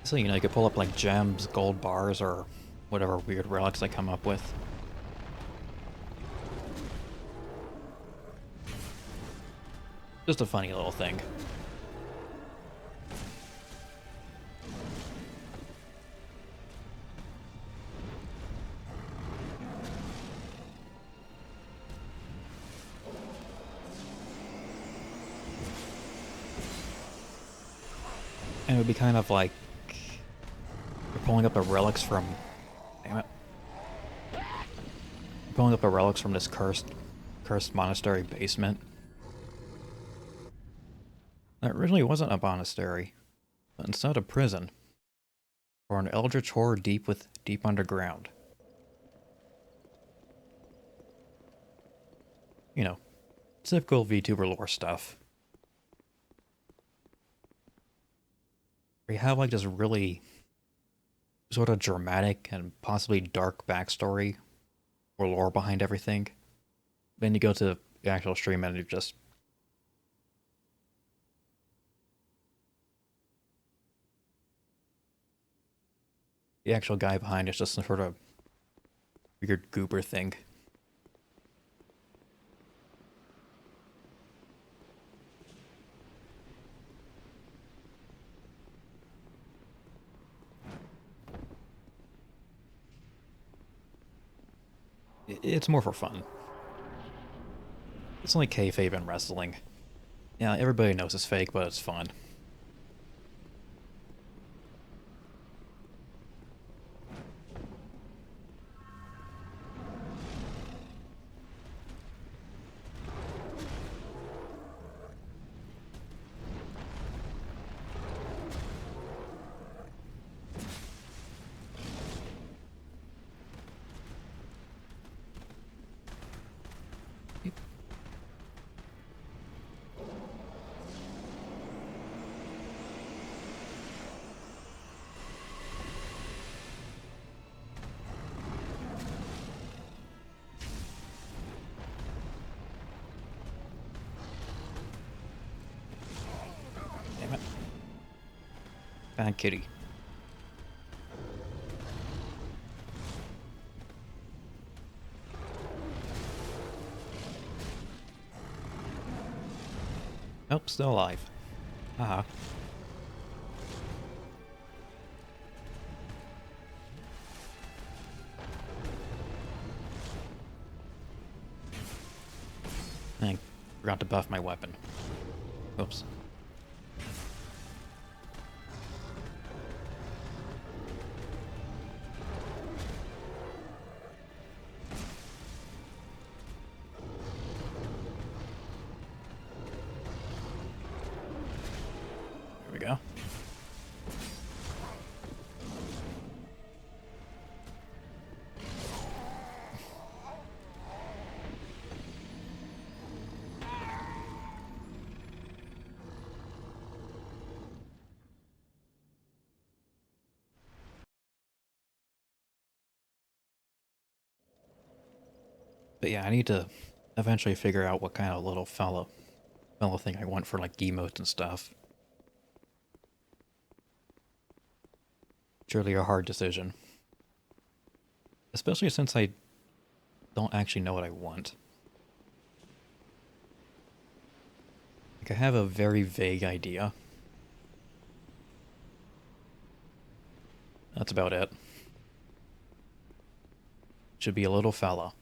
[SPEAKER 1] So, you know, you could pull up like gems, gold bars, or whatever weird relics I come up with. Just a funny little thing. And it would be kind of like you're pulling up the relics from... Damn it. You're pulling up the relics from this cursed monastery basement. That really wasn't a monastery, but instead a prison. Or an eldritch horror deep underground. You know, typical VTuber lore stuff. Where you have like this really sort of dramatic and possibly dark backstory or lore behind everything. Then you go to the actual stream and you just... The actual guy behind is just some sort of weird goober thing. It's more for fun. It's like kayfabe and wrestling. Yeah, everybody knows it's fake, but it's fun. Damn it. Bad kitty. Nope, still alive. Haha. I forgot to buff my weapon. Oops. There we go. But yeah, I need to eventually figure out what kind of little fellow thing I want for like emotes and stuff. It's really a hard decision. Especially since I don't actually know what I want. Like, I have a very vague idea. That's about it. Should be a little fella.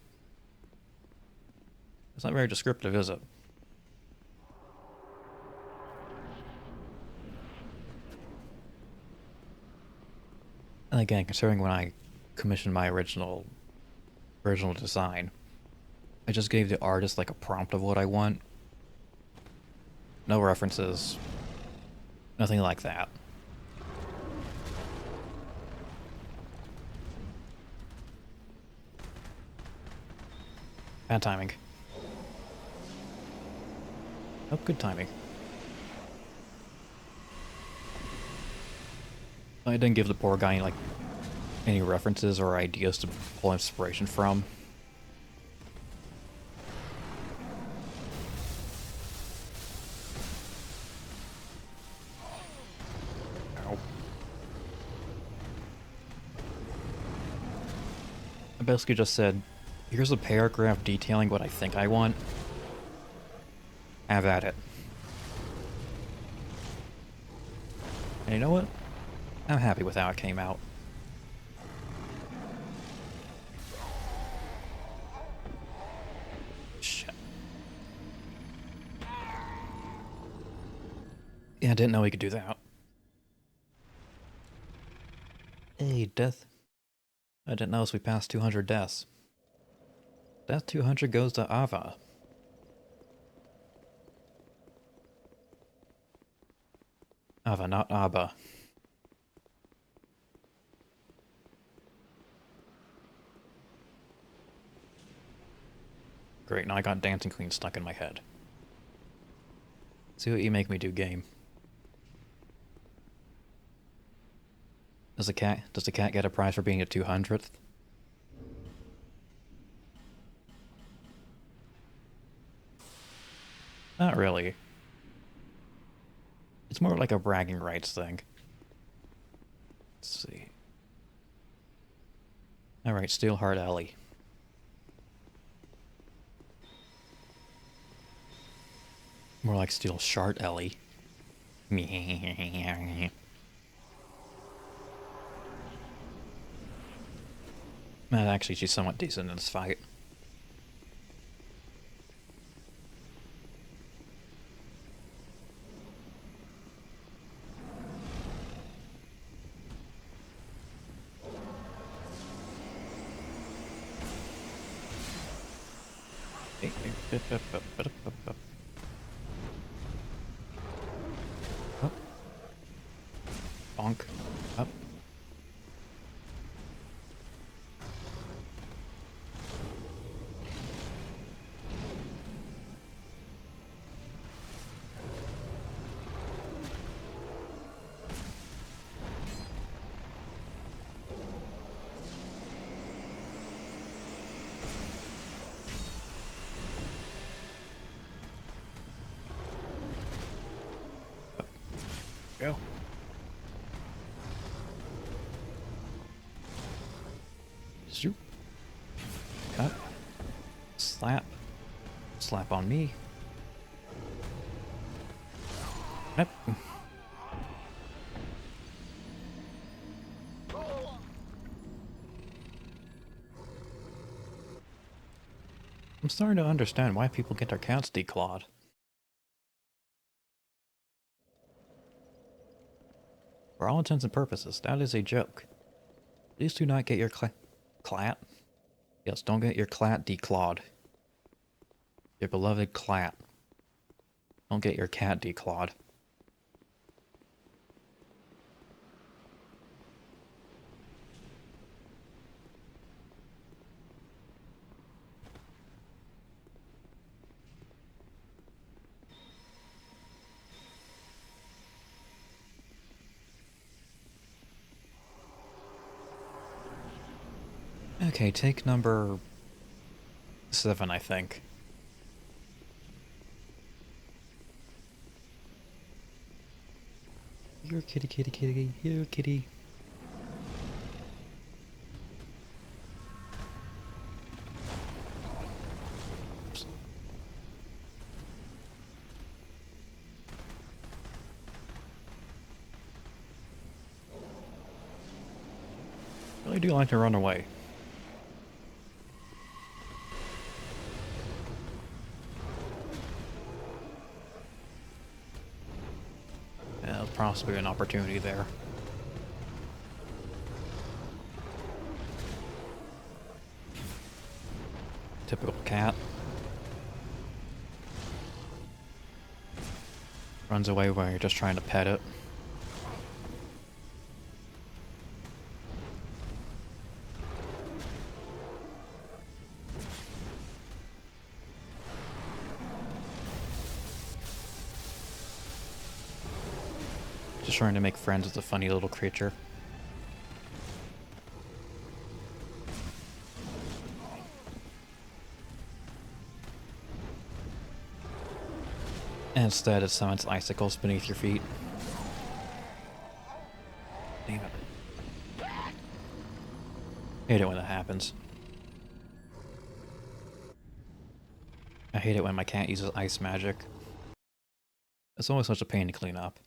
[SPEAKER 1] It's not very descriptive, is it? And again, considering when I commissioned my original design, I just gave the artist like a prompt of what I want. No references. Nothing like that. Bad timing. Oh, good timing. I didn't give the poor guy like any references or ideas to pull inspiration from. Ow. I basically just said, here's a paragraph detailing what I think I want. Have at it. And you know what? I'm happy with how it came out. Shit. Yeah, I didn't know he could do that. Hey, death. I didn't notice we passed 200 deaths. Death 200 goes to Ava. Ava, not Abba. Great, now I got Dancing Queen stuck in my head. See what you make me do, game. Does the cat get a prize for being a 200th? Not really. It's more like a bragging rights thing. Let's see. Alright, Steelheart Alley. More like Steel Shart Ellie. Actually, she's somewhat decent in this fight. Up. Bonk. Up. Go. Shoot. Cut. Slap. Slap on me. Yep. I'm starting to understand why people get their cats declawed. For all intents and purposes, that is a joke. Please do not get your clat. Yes, don't get your clat declawed. Your beloved clat. Don't get your cat declawed. Okay, take number 7, I think. You're kitty, kitty, kitty, you're kitty. Oops. really do like to run away. Yeah, possibly an opportunity there. Typical cat. Runs away when you're just trying to pet it. Just trying to make friends with a funny little creature. And instead it summons icicles beneath your feet. Damn it. Hate it when that happens. I hate it when my cat uses ice magic. It's always such a pain to clean up.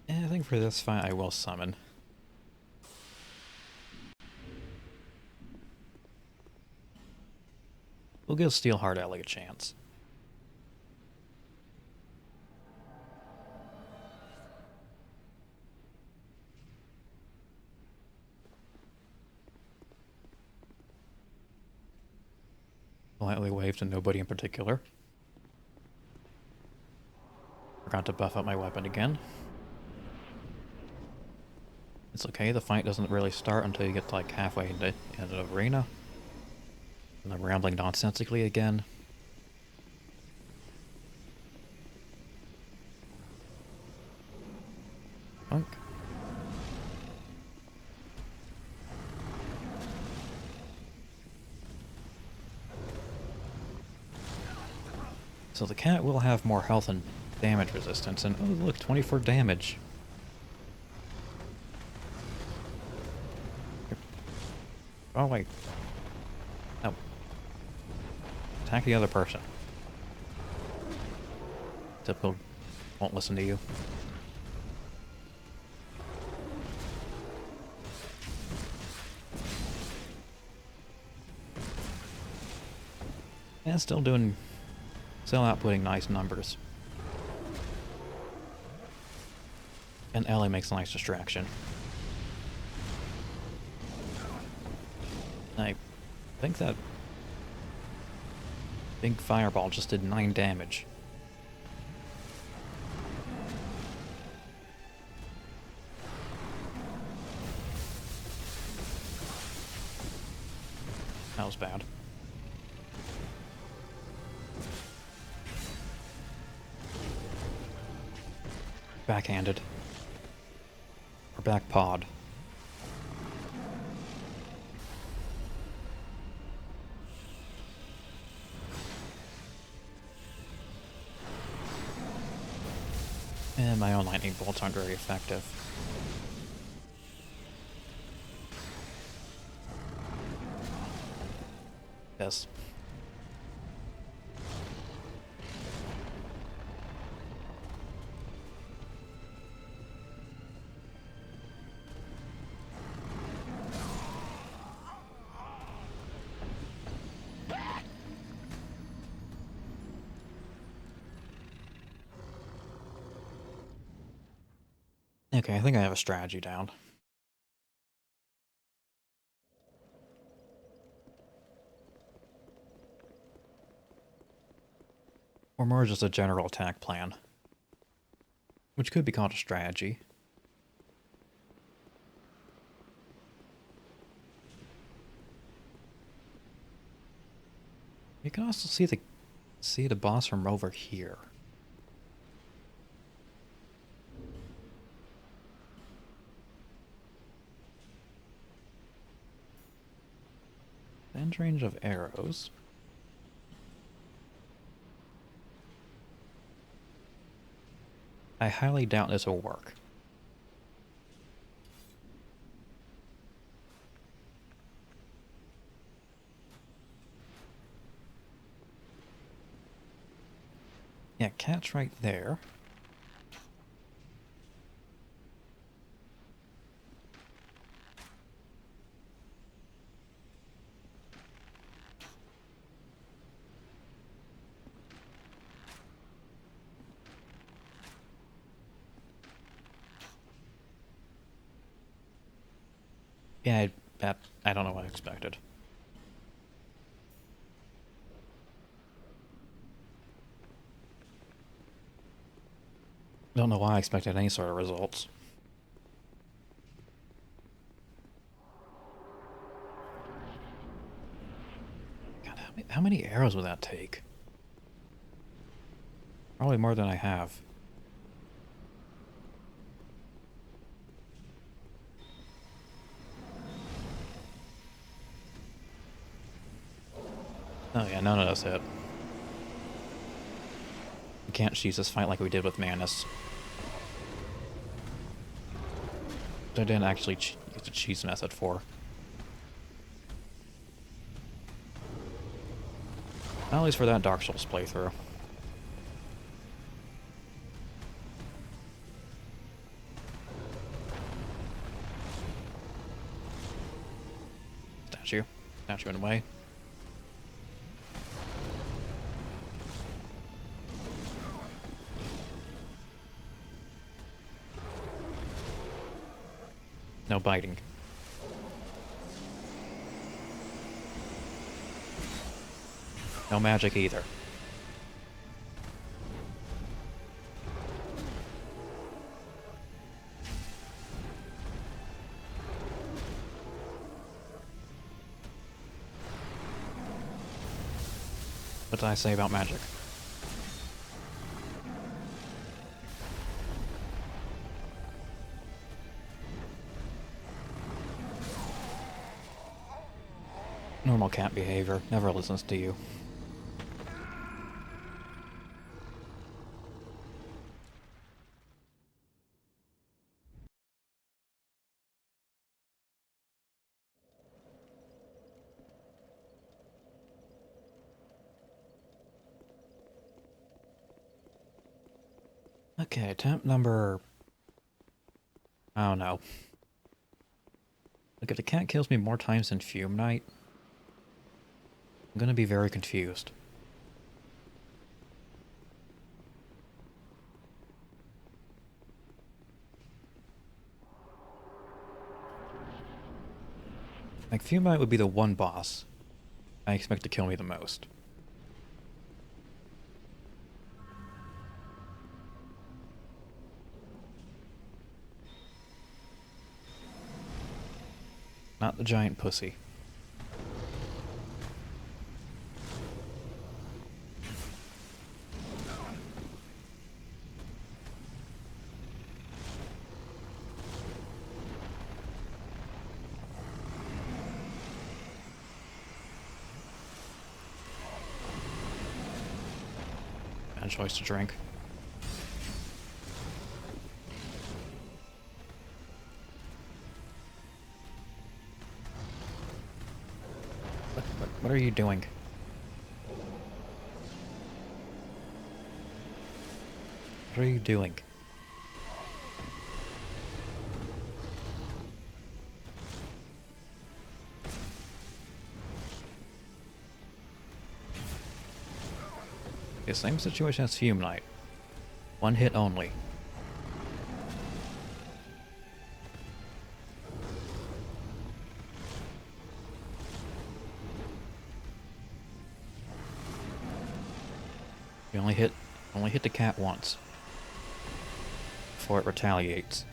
[SPEAKER 1] And I think for this fight I will summon. We'll give Steelheart Ellie a chance. Politely wave to nobody in particular. Forgot to buff up my weapon again. It's okay, the fight doesn't really start until you get to like halfway into the arena. And I'm rambling nonsensically again. Punk. So the cat will have more health and damage resistance, and oh look, 24 damage. Oh wait. No. Attack the other person. Typical won't listen to you. Yeah, still outputting nice numbers. And Ellie makes a nice distraction. I think that big fireball just did 9 damage. That was bad. Backhanded. Or back pod. And my own lightning bolts aren't very effective. Yes. Okay, I think I have a strategy down. Or more just a general attack plan. Which could be called a strategy. You can also see the boss from over here. End range of arrows. I highly doubt this will work. Yeah, cat's right there. Yeah, I don't know what I expected. Don't know why I expected any sort of results. God, how many arrows would that take? Probably more than I have. Oh yeah, none of us hit. We can't cheese this fight like we did with Manus. I didn't actually use the cheese method for. At least for that Dark Souls playthrough. Statue. Statue in the way. No biting. No magic either. What did I say about magic? Normal cat behavior. Never listens to you. Okay, attempt number... I don't know. Look, if the cat kills me more times than Fume Knight, I'm gonna be very confused. Like, Fume Knight would be the one boss I expect to kill me the most. Not the giant pussy. Bad choice to drink. What are you doing? What are you doing? Okay, same situation as Fume Knight. One hit only. You only hit the cat once before it retaliates.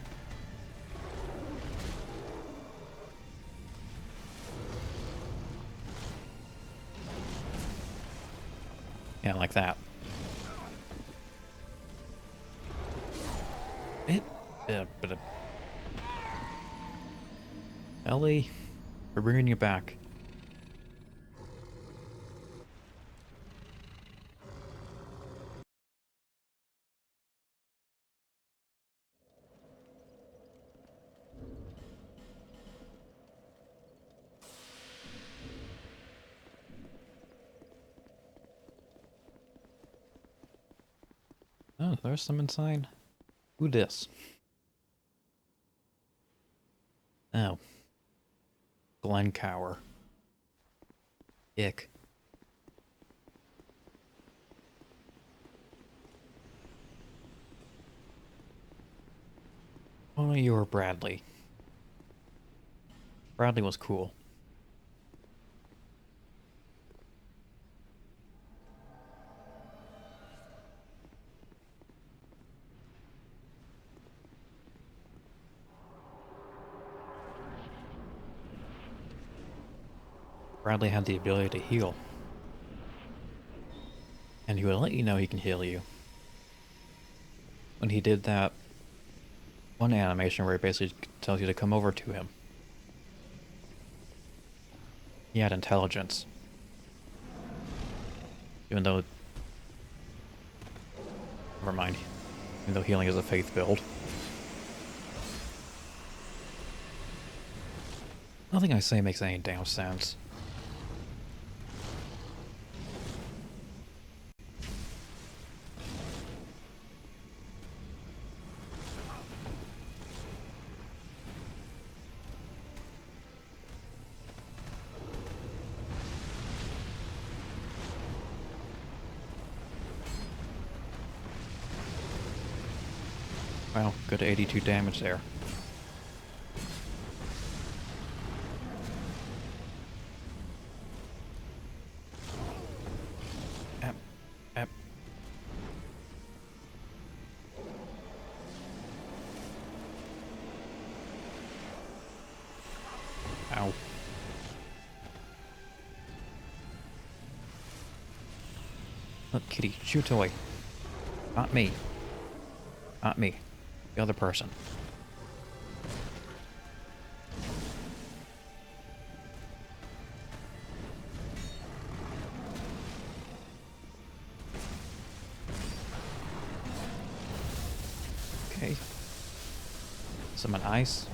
[SPEAKER 1] Yeah, like that. But Ellie, we're bringing you back. Oh, there's some inside. Who dis? Oh. Glencower. Ick. Only you or Bradley. Bradley was cool. Bradley had the ability to heal. And he would let you know he can heal you. When he did that one animation where he basically tells you to come over to him. He had intelligence. Even though... Never mind. Even though healing is a faith build. Nothing I say makes any damn sense. Wow, good 82 damage there. Ep, ep. Ow. Look, kitty, shoot away. Not me. Not me. The other person. Okay. Summon ice.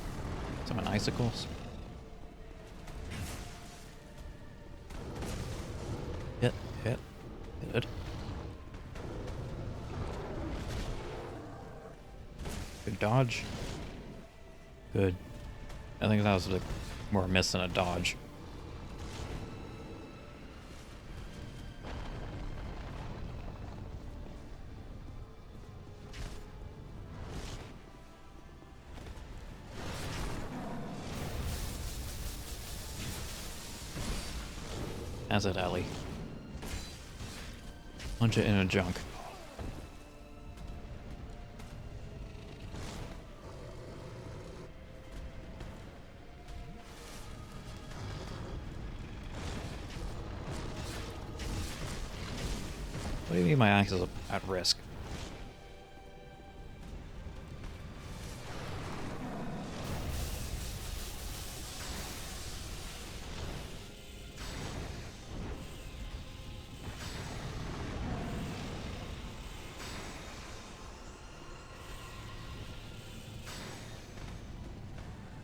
[SPEAKER 1] Summon icicles. Hit, hit, hit. Good dodge. Good. I think that was like more a miss than a dodge. As it, Ellie. Punch it in a junk. What do you mean my axe is at risk?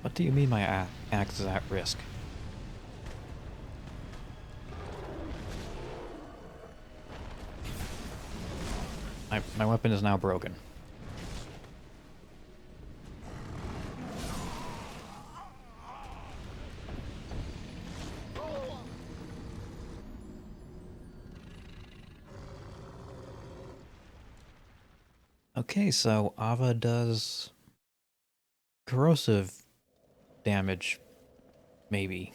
[SPEAKER 1] What do you mean my axe is at risk? My weapon is now broken. Okay, so Ava does corrosive damage, maybe.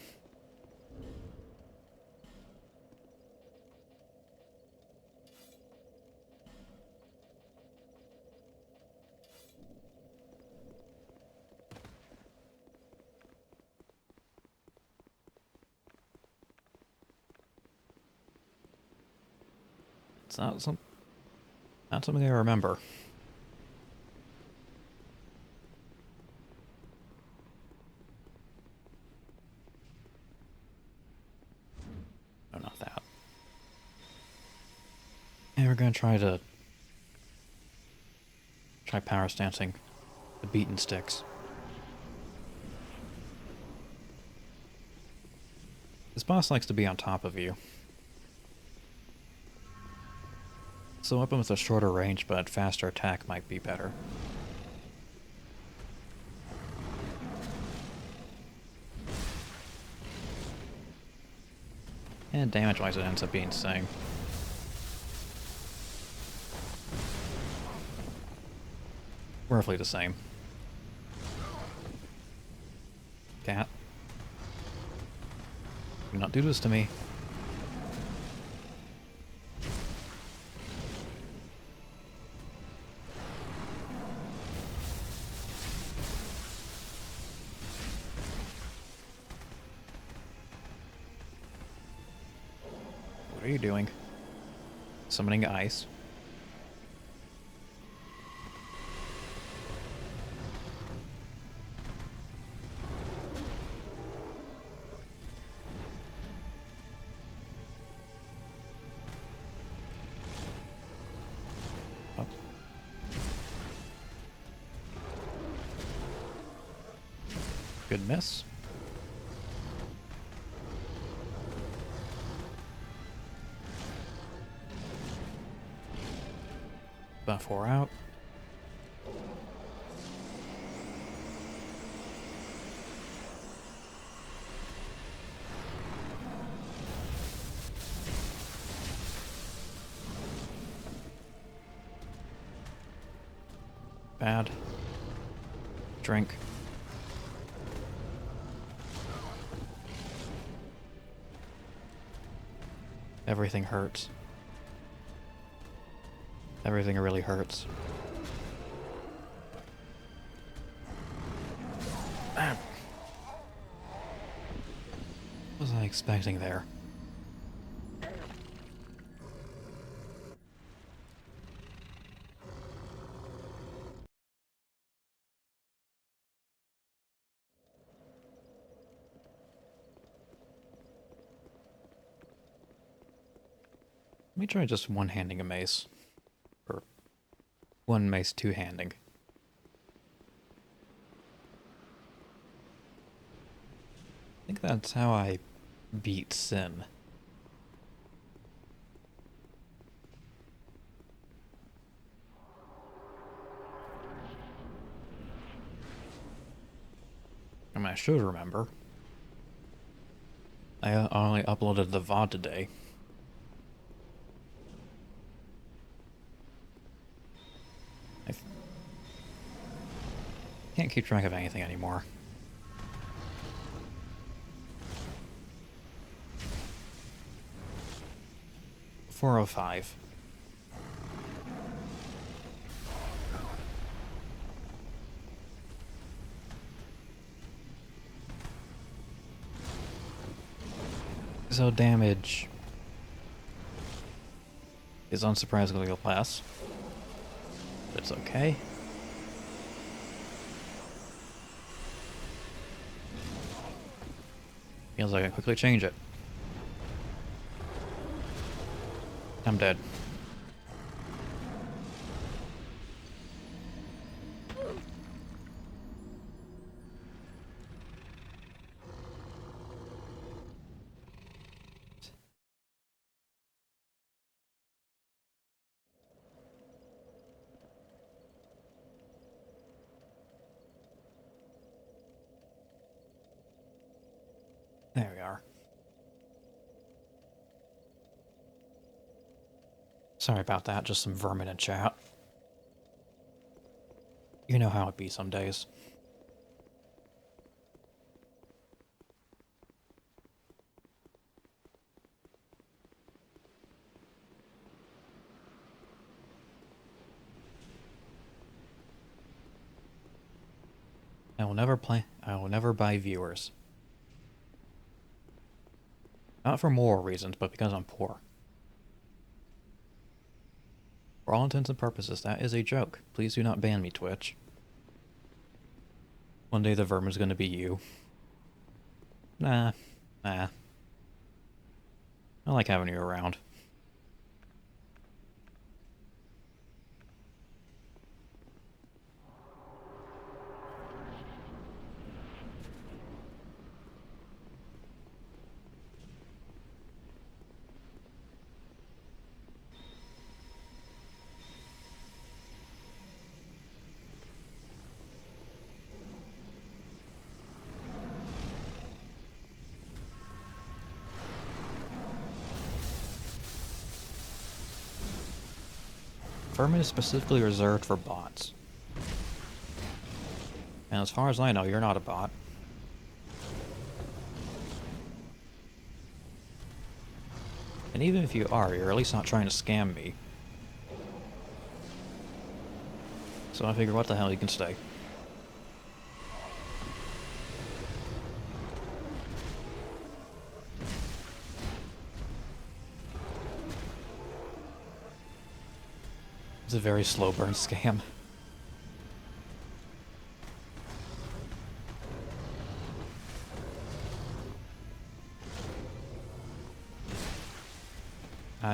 [SPEAKER 1] It's not something I remember. No, not that. And we're gonna try power stancing the beaten sticks. This boss likes to be on top of you. So a weapon with a shorter range but faster attack might be better. And damage-wise it ends up being the same. Roughly the same. Cat. Do not do this to me. What are you doing? Summoning ice. Oh. Good miss. About 4 out. Bad. Drink. Everything hurts. Everything really hurts. Ah. What was I expecting there? Let me try just one-handing a mace. Or one mace two-handing. I think that's how I beat Sin. I mean, I should remember. I only uploaded the VOD today. I can't keep track of anything anymore. $405. So damage is unsurprisingly less. But it's okay. Feels like I can quickly change it. I'm dead. There we are. Sorry about that, just some vermin in chat. You know how it be some days. I will never buy viewers. Not for moral reasons, but because I'm poor. For all intents and purposes, that is a joke. Please do not ban me, Twitch. One day the vermin's gonna be you. Nah. I like having you around. Vermin is specifically reserved for bots. And as far as I know, you're not a bot. And even if you are, you're at least not trying to scam me. So I figure, what the hell, you can stay. It's a very slow burn scam.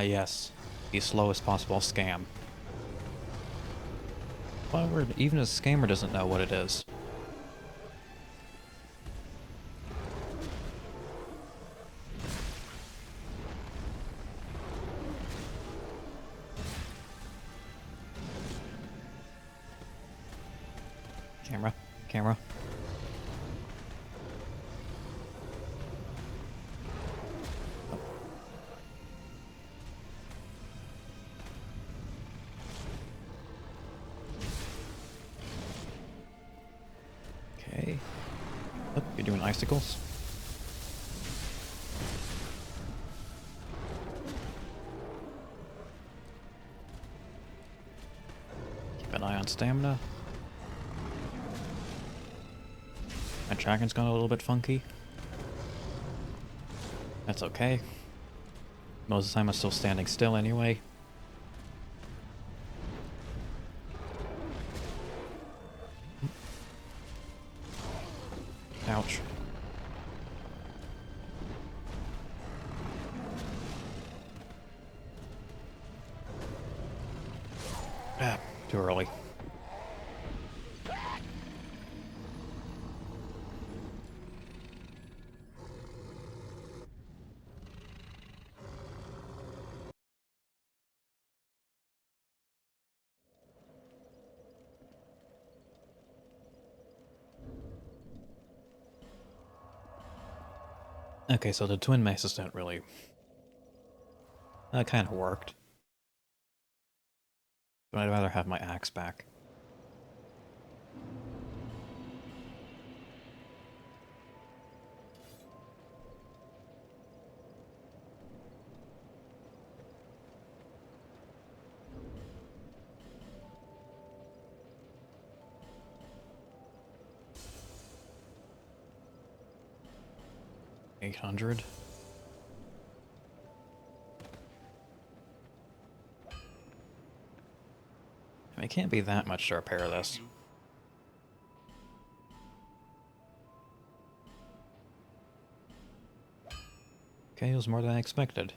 [SPEAKER 1] Yes. The slowest possible scam. However, even a scammer doesn't know what it is. Camera. Camera. Okay. Oh, you're doing icicles? Keep an eye on stamina. My tracking's gone a little bit funky. That's okay. Most of the time I'm still standing still anyway. Ouch. Ah, too early. Okay, so the twin maces don't really... That kind of worked. But I'd rather have my axe back. $800. I mean, it can't be that much to repair this. Okay, it was more than I expected.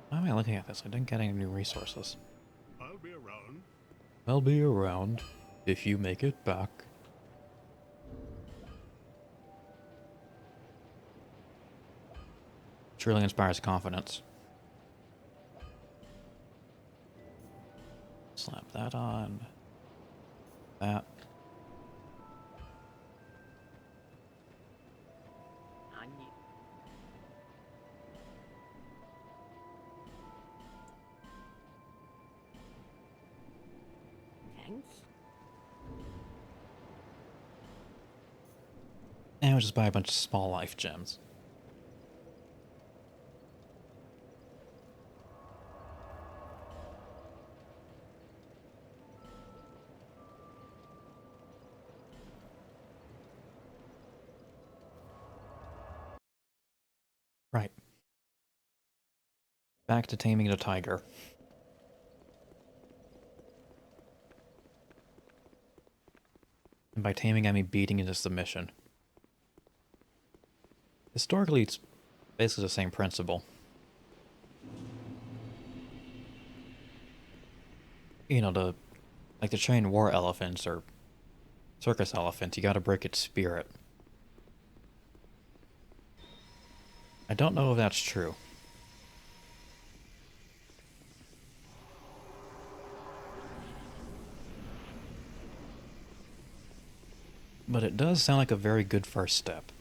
[SPEAKER 1] Why am I looking at this? I didn't get any new resources.
[SPEAKER 3] I'll be around.
[SPEAKER 1] I'll be around if you make it back. Truly inspires confidence. Slap that on. That.
[SPEAKER 5] On you. Thanks.
[SPEAKER 1] And we'll just buy a bunch of small life gems. Right. Back to taming the tiger. And by taming, I mean beating into submission. Historically, it's basically the same principle. You know, like the train war elephants or circus elephants, you gotta break its spirit. I don't know if that's true. But it does sound like a very good first step.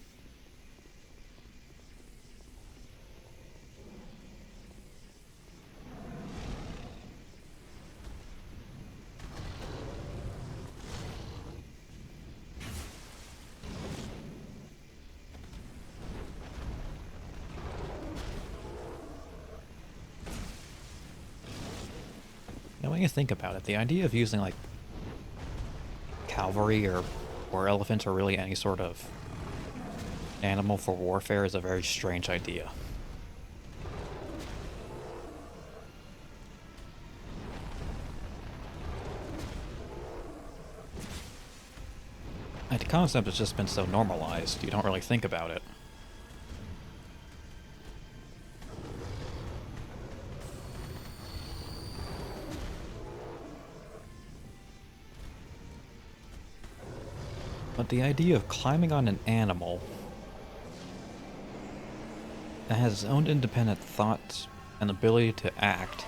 [SPEAKER 1] Now when you think about it, the idea of using like cavalry or elephants or really any sort of animal for warfare is a very strange idea. Like, the concept has just been so normalized, you don't really think about it. But the idea of climbing on an animal that has its own independent thoughts and ability to act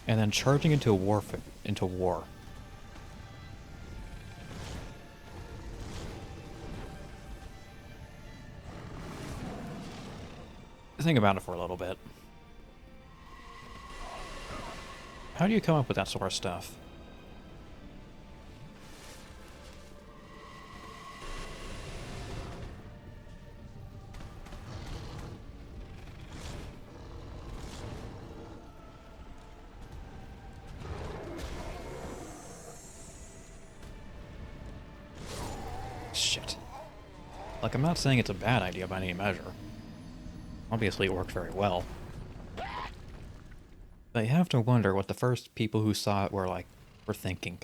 [SPEAKER 1] and then charging into war. Think about it for a little bit. How do you come up with that sort of stuff? Shit. Like, I'm not saying it's a bad idea by any measure. Obviously it worked very well. But you have to wonder what the first people who saw it were thinking.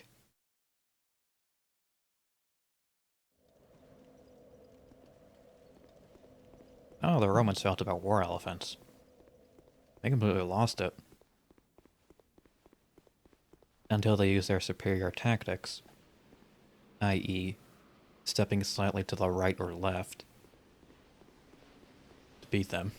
[SPEAKER 1] Oh, the Romans felt about war elephants. They completely lost it. Until they used their superior tactics, i.e., stepping slightly to the right or left to beat them.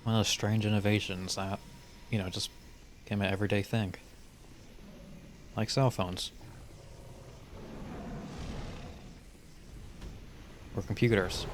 [SPEAKER 1] One of those strange innovations that, just became an everyday thing. Like cell phones. Or computers.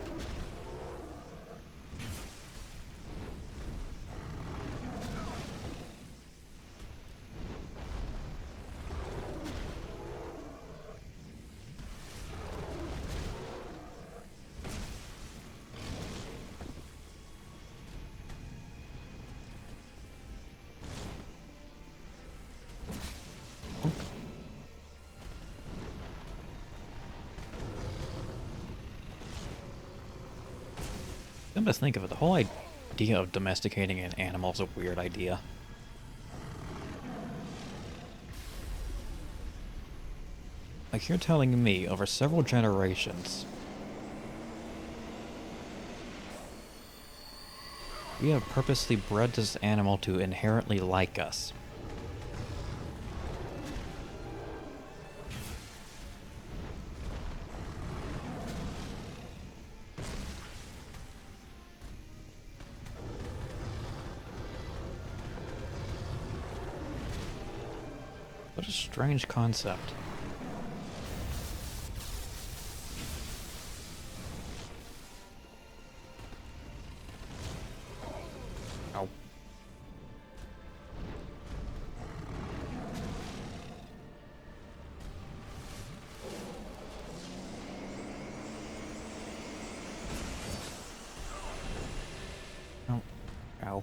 [SPEAKER 1] Come to think of it, the whole idea of domesticating an animal is a weird idea. Like, you're telling me over several generations we have purposely bred this animal to inherently like us. What a strange concept. Ow. Oh. Ow.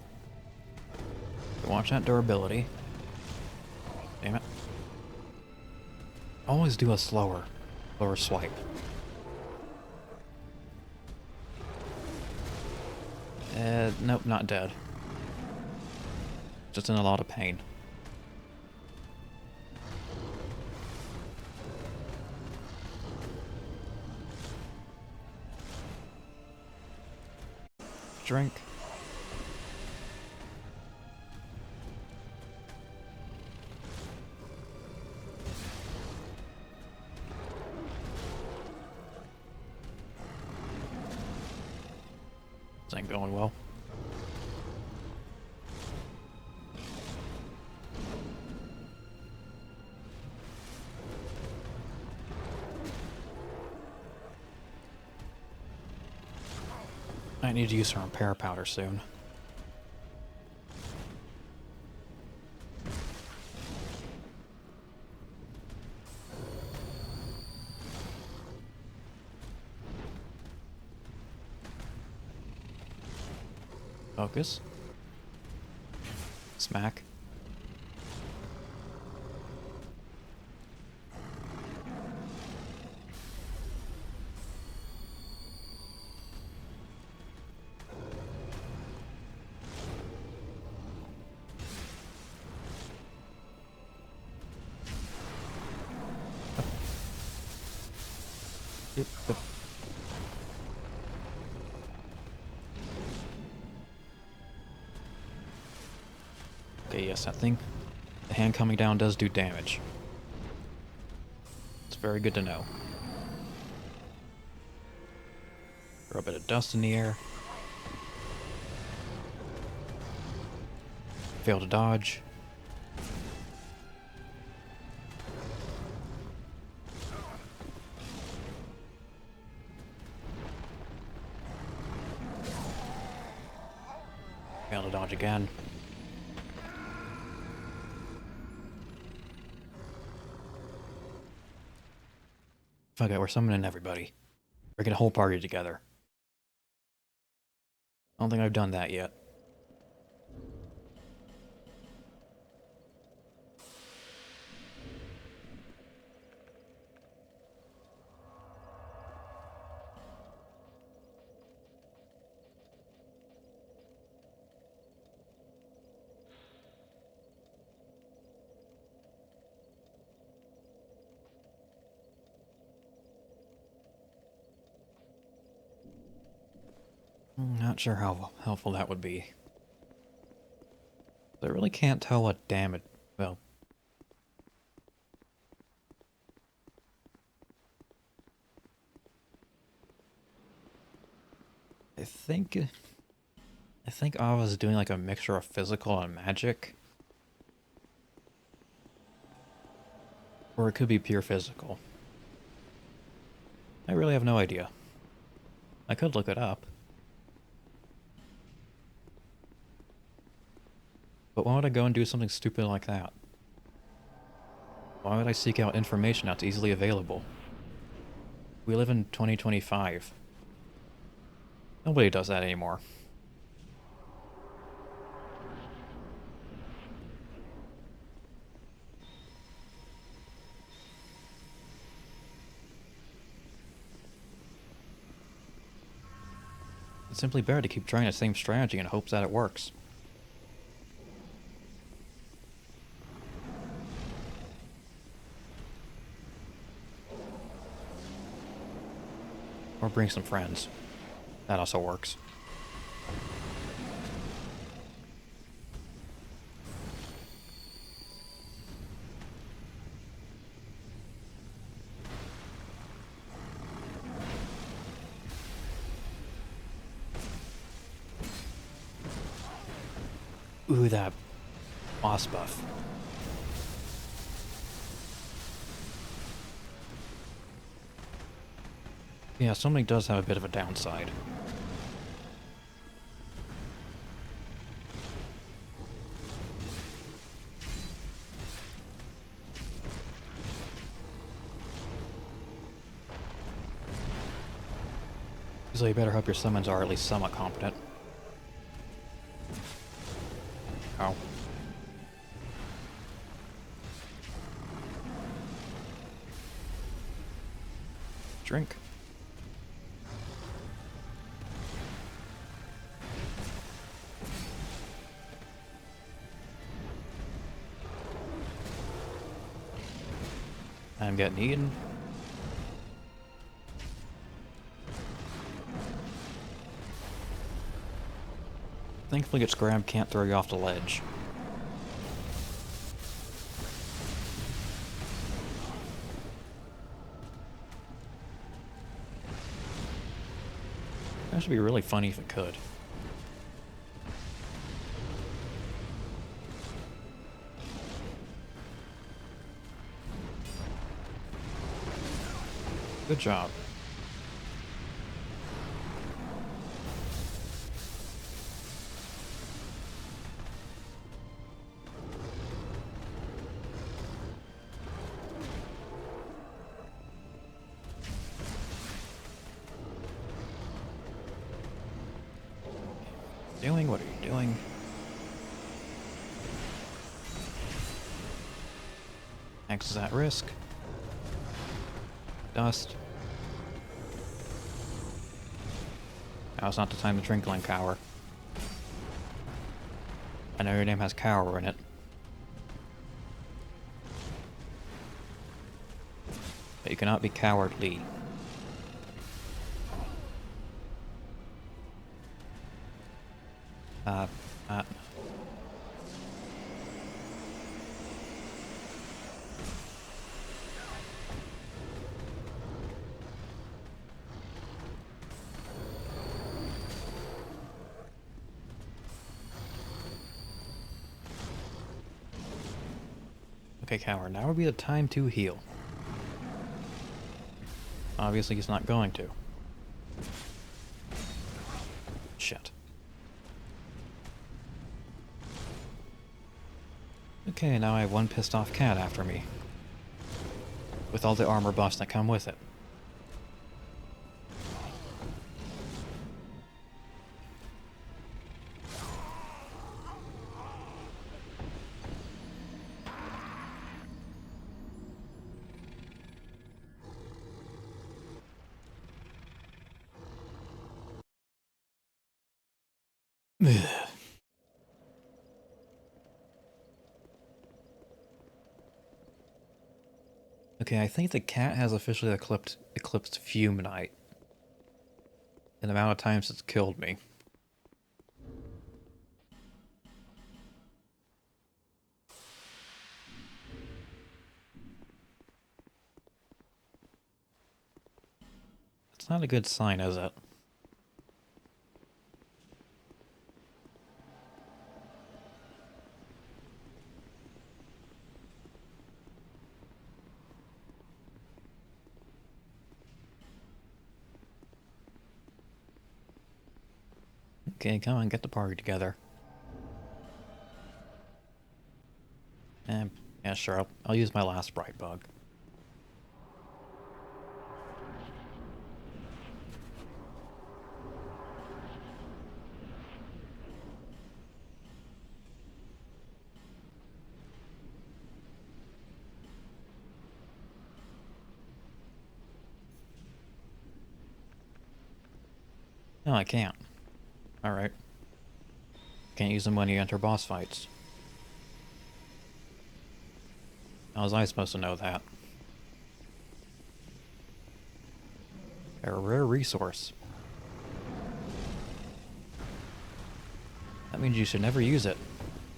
[SPEAKER 1] Watch that durability. Damn it. Always do a slower swipe. Nope, not dead. Just in a lot of pain. Drink. This ain't going well. I need to use some repair powder soon. Focus. Smack. Yep, yep. Okay, yes, that thing. The hand coming down does do damage. It's very good to know. Throw a bit of dust in the air. Fail to dodge. Fail to dodge again. Fuck it, we're summoning everybody. We're getting a whole party together. I don't think I've done that yet. Not sure how helpful that would be. I really can't tell what damage... Well... I think Ava's doing like a mixture of physical and magic. Or it could be pure physical. I really have no idea. I could look it up. But why would I go and do something stupid like that? Why would I seek out information that's easily available? We live in 2025. Nobody does that anymore. It's simply better to keep trying the same strategy in hopes that it works. Or bring some friends. That also works. Ooh, that boss buff. Yeah, something does have a bit of a downside. So you better hope your summons are at least somewhat competent. Ow. Drink. I'm getting eaten. Thankfully, its grab can't throw you off the ledge. That should be really funny if it could. Good job. Doing? What are you doing? X is at risk. Dust. Now's not the time to Trinkling Cower. I know your name has Cower in it. But you cannot be cowardly. Uh. Okay, Cower, now would be the time to heal. Obviously he's not going to. Shit. Okay, now I have one pissed off cat after me. With all the armor buffs that come with it. Okay, I think the cat has officially eclipsed Fume Knight. In the amount of times it's killed me. It's not a good sign, is it? Okay, come on, get the party together. Yeah, sure, I'll use my last bright bug. No, I can't. Alright. Can't use them when you enter boss fights. How was I supposed to know that? They're a rare resource. That means you should never use it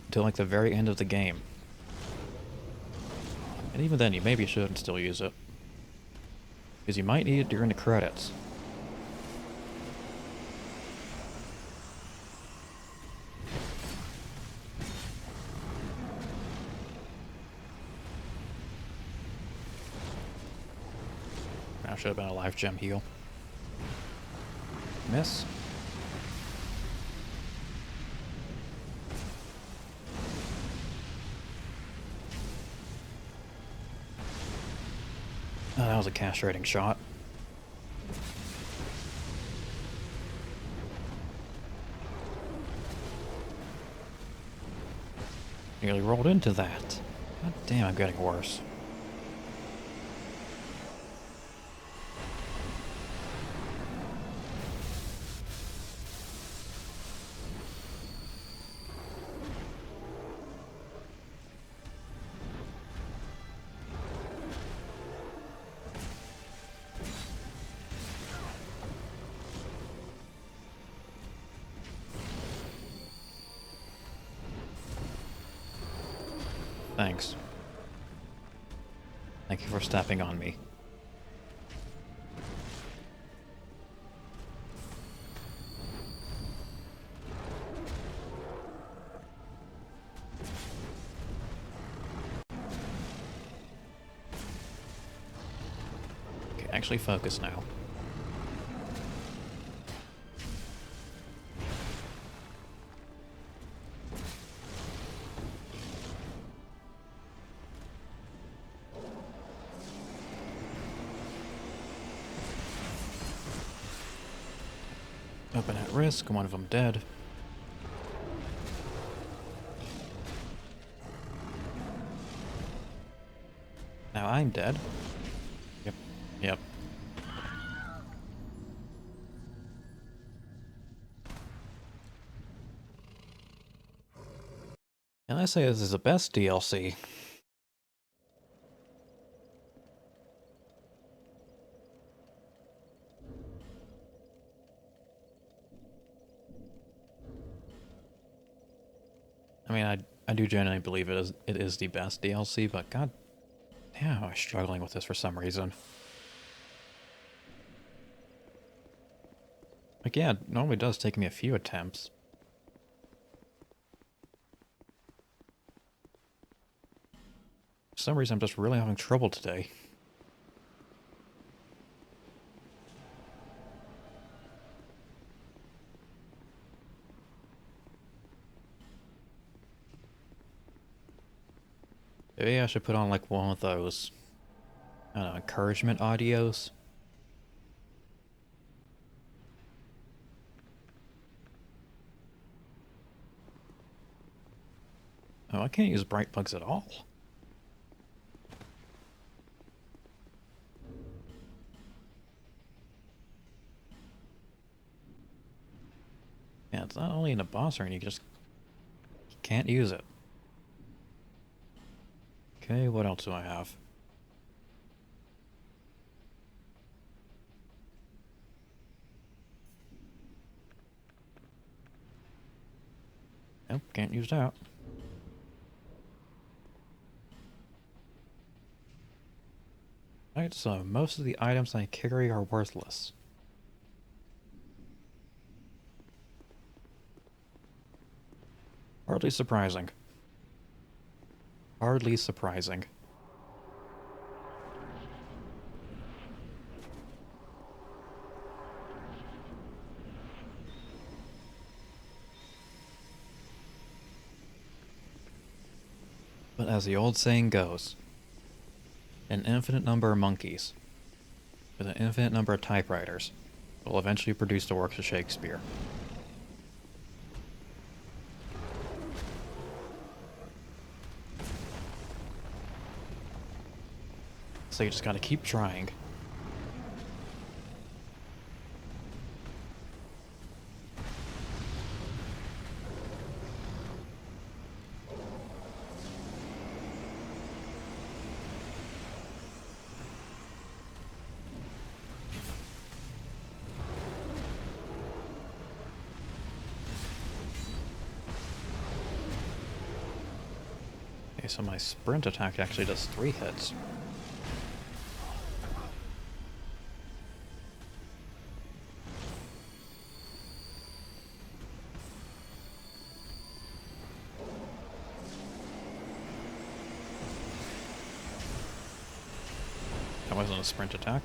[SPEAKER 1] until like the very end of the game. And even then, you maybe shouldn't still use it. Because you might need it during the credits. That should have been a life gem heal. Miss. Oh, that was a castrating shot. Nearly rolled into that. God damn, I'm getting worse. Thanks. Thank you for stepping on me. Okay, Actually focus now. Open at risk, one of them dead. Now I'm dead. Yep, yep. And I say this is the best DLC. I mean, I do genuinely believe it is the best DLC, but god damn, I'm struggling with this for some reason. Like, yeah, it normally does take me a few attempts. For some reason, I'm just really having trouble today. Maybe I should put on like one of those, I don't know, encouragement audios. Oh, I can't use bright bugs at all. Yeah, it's not only in a boss ring, you just can't use it. Okay, what else do I have? Nope, can't use that. Alright, so most of the items I carry are worthless. Hardly surprising. Hardly surprising. But as the old saying goes, an infinite number of monkeys with an infinite number of typewriters will eventually produce the works of Shakespeare. So you just gotta keep trying. Okay, so my sprint attack actually does 3 hits. That wasn't a sprint attack.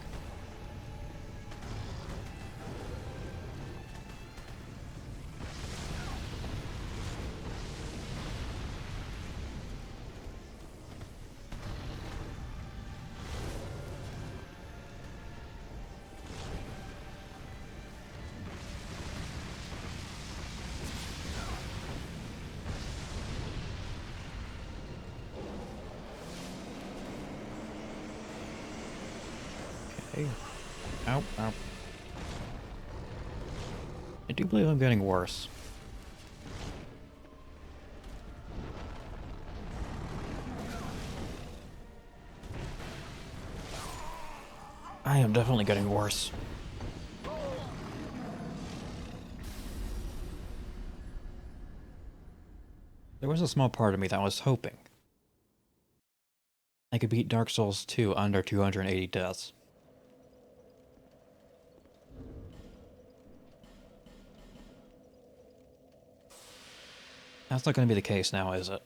[SPEAKER 1] Okay. Ow, ow. I do believe I'm getting worse. I am definitely getting worse. There was a small part of me that was hoping I could beat Dark Souls 2 under 280 deaths. That's not going to be the case now, is it?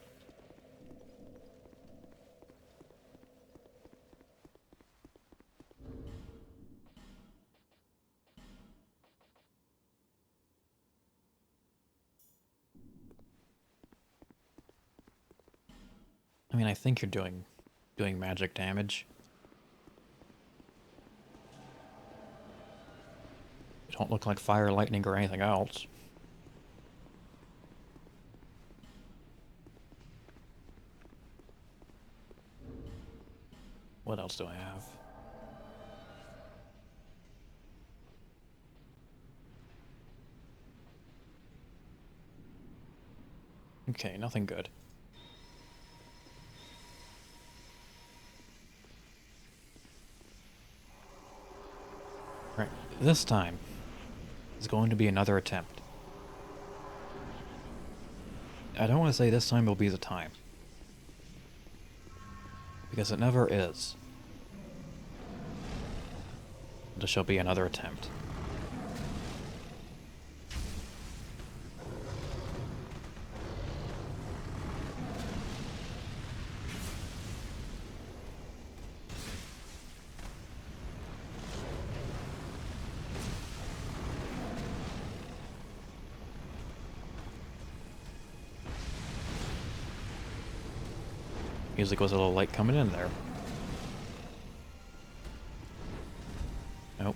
[SPEAKER 1] I mean, I think you're doing magic damage. You don't look like fire, lightning, or anything else. What else do I have? Okay, nothing good. Right, this time is going to be another attempt. I don't want to say this time will be the time, because it never is. This shall be another attempt. Music was a little late coming in there. Nope.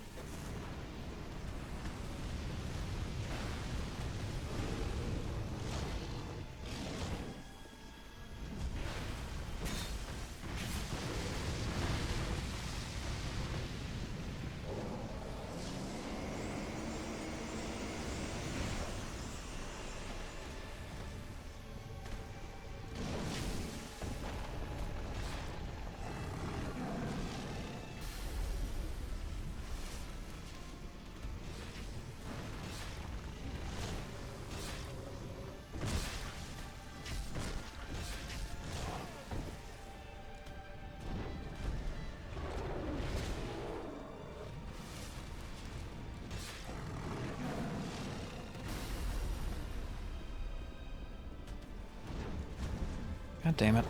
[SPEAKER 1] God damn it.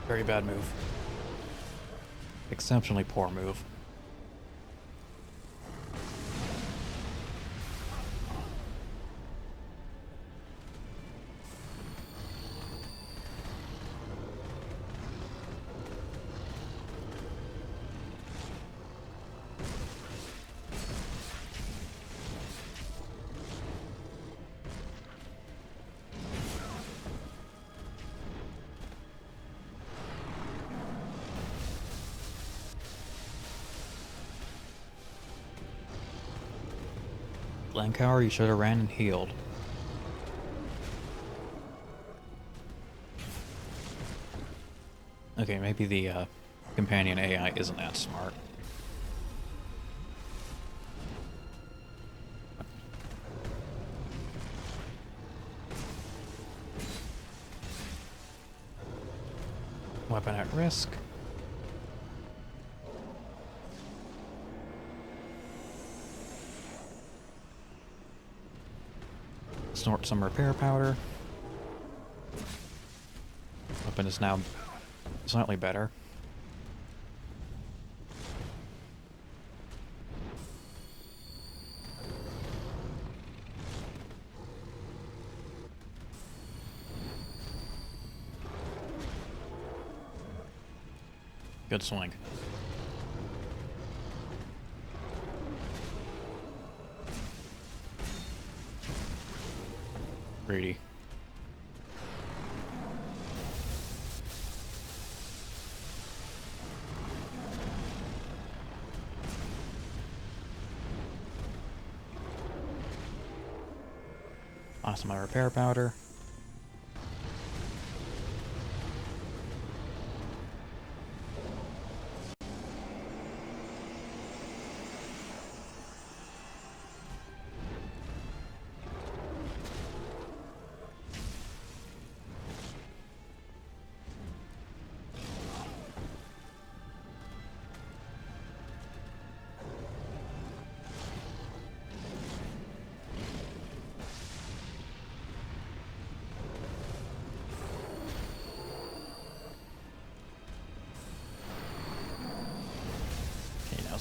[SPEAKER 1] Very bad move. Exceptionally poor move. Glencower, you should have ran and healed. Okay, maybe the companion AI isn't that smart. Weapon at risk. Snort some repair powder. Weapon is now slightly better. Good swing. Greedy. Lost my repair powder.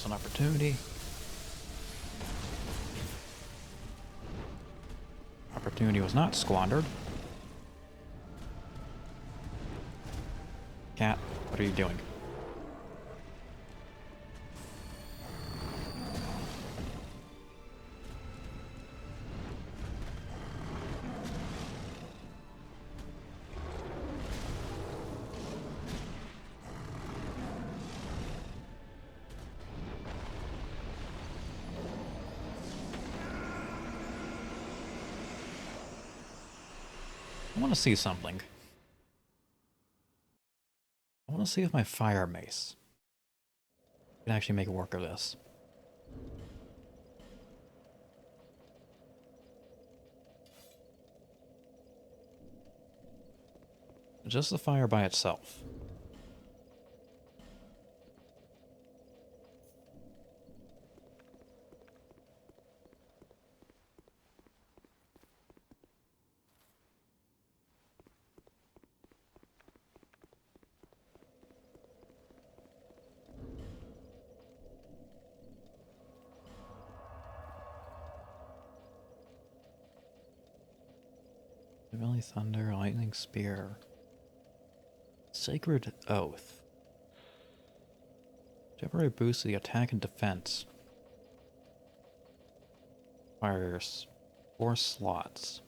[SPEAKER 1] That's an opportunity. Opportunity was not squandered. Cat, what are you doing? I want to see something. I want to see if my fire mace can actually make work of this. Just the fire by itself. Heavenly Thunder, Lightning Spear. Sacred Oath. Temporary boost to the attack and defense. Fires 4 slots.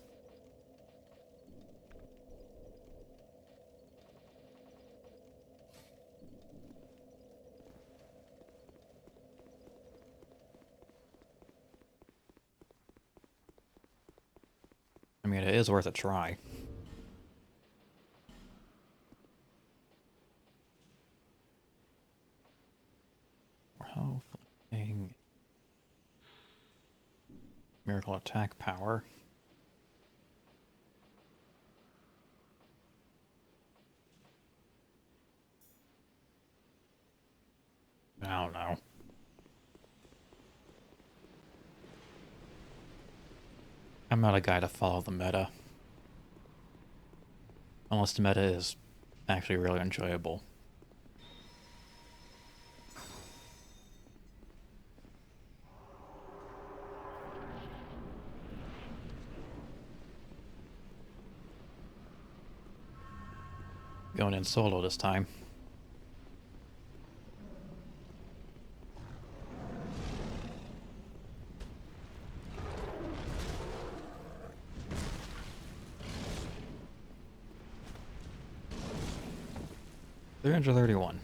[SPEAKER 1] I mean, it is worth a try. Health, miracle attack power. I don't know. I'm not a guy to follow the meta. Unless the meta is actually really enjoyable. Going in solo this time. $331.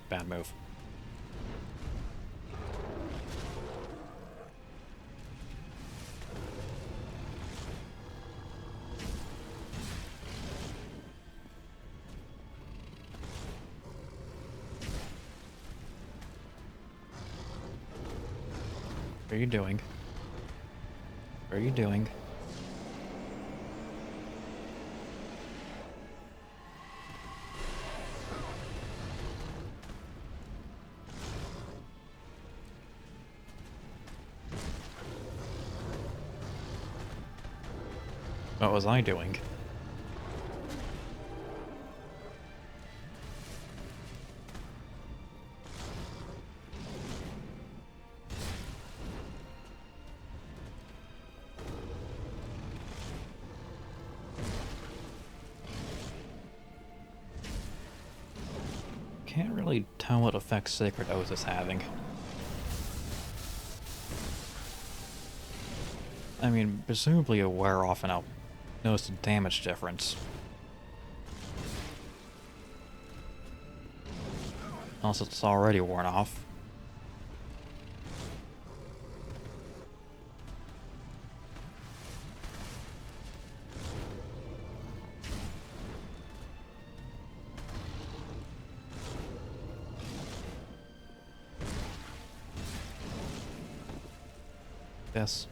[SPEAKER 1] Bad move. What are you doing? What are you doing? What was I doing? Can't really tell what effect Sacred Oath is having. I mean, presumably it'll wear off and I'll notice the damage difference. Unless it's already worn off. Yes.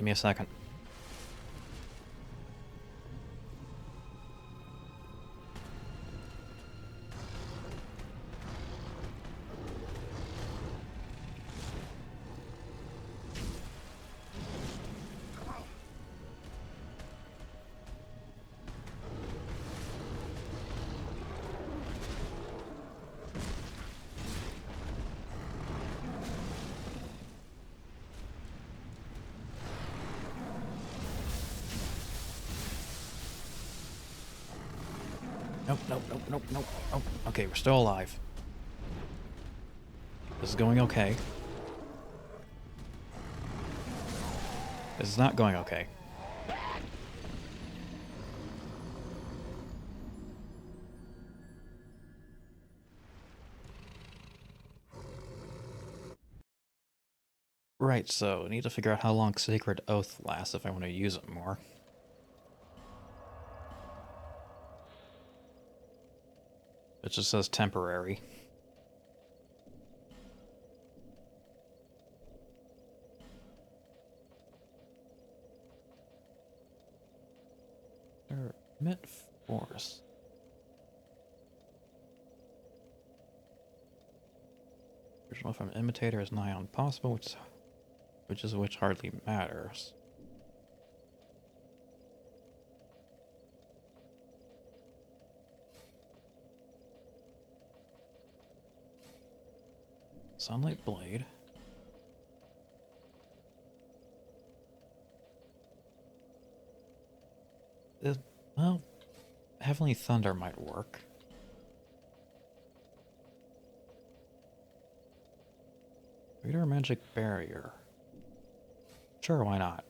[SPEAKER 1] Give me a second. Nope, nope, nope, nope, nope, nope. Okay, we're still alive. This is going okay. This is not going okay. Right, so I need to figure out how long Sacred Oath lasts if I want to use it more. It just says temporary. Emit force. Original from imitator is nigh on possible, which hardly matters. Sunlight blade. Well, Heavenly Thunder might work. Reader Magic Barrier. Sure, why not?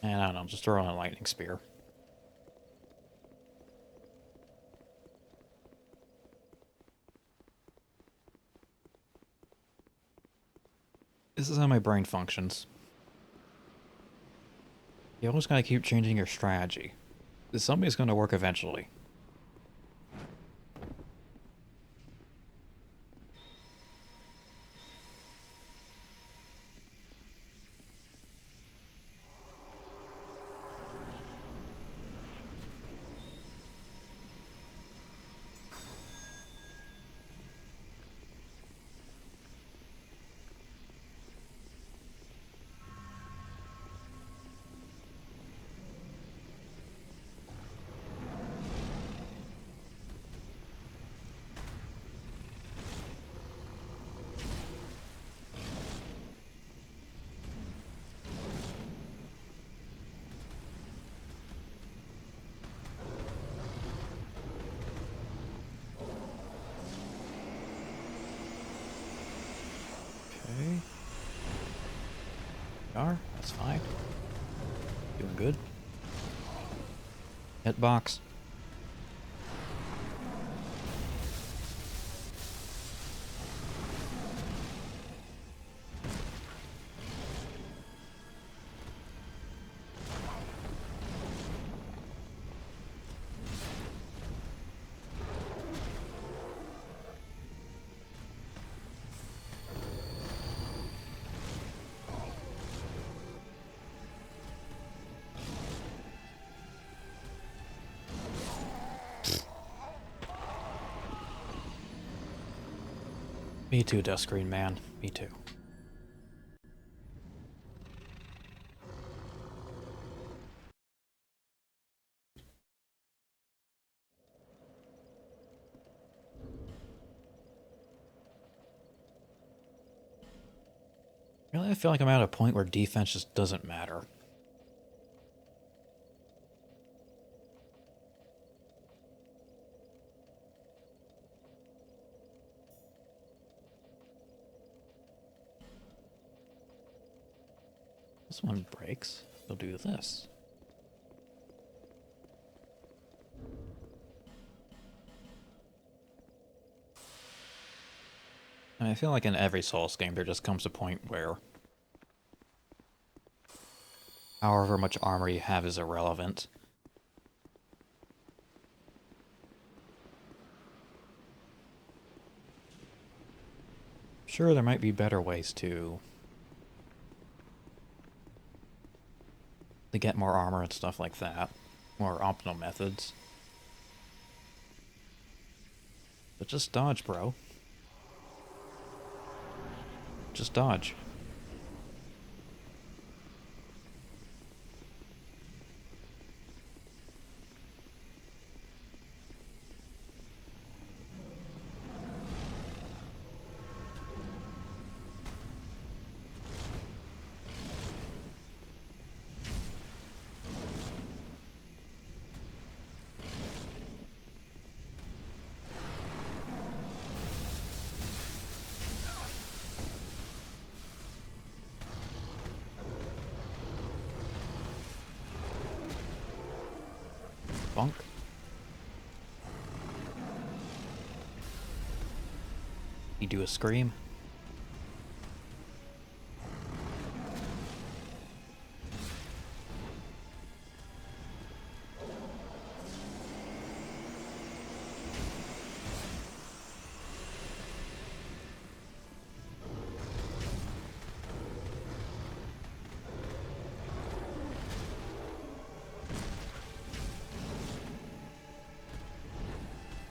[SPEAKER 1] And I don't know, just throw on a lightning spear. This is how my brain functions. You always gotta keep changing your strategy. Something's gonna work eventually. Okay. That's fine. Doing good. Hitbox. Me too, Dust Screen Man. Me too. Really, I feel like I'm at a point where defense just doesn't matter. This one breaks. We'll do this. I feel like in every Souls game there just comes a point where however much armor you have is irrelevant. Sure, there might be better ways to get more armor and stuff like that. More optional methods. But just dodge, bro. Just dodge. Bonk. You do a scream.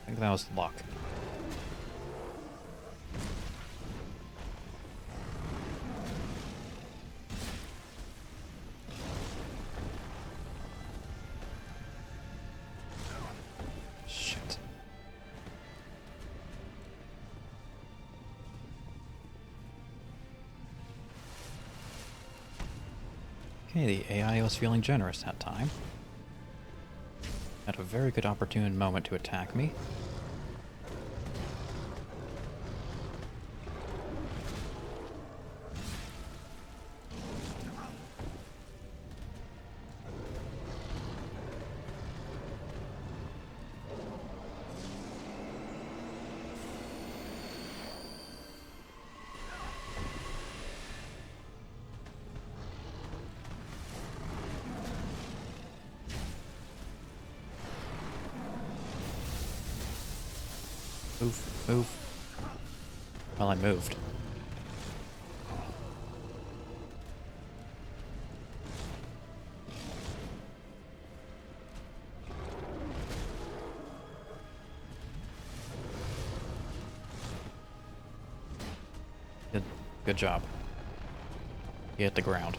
[SPEAKER 1] I think that was luck. Shit. Okay, the AI was feeling generous that time. Had a very good opportune moment to attack me. Move, move. Well, I moved. Good job. You hit the ground.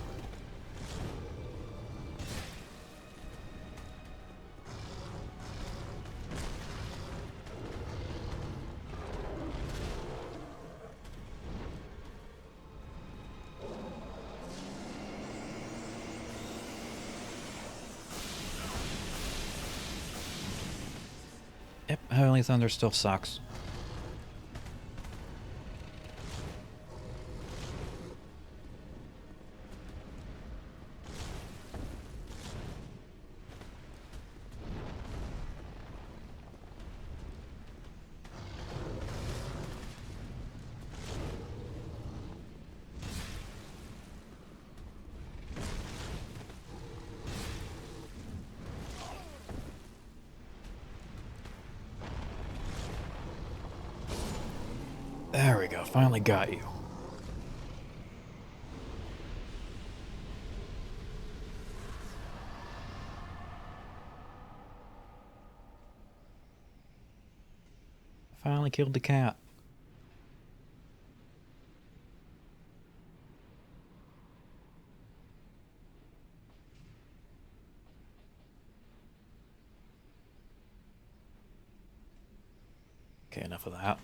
[SPEAKER 1] Yep, Heavenly Thunder still sucks. There we go, finally got you. Finally killed the cat. Okay, enough of that.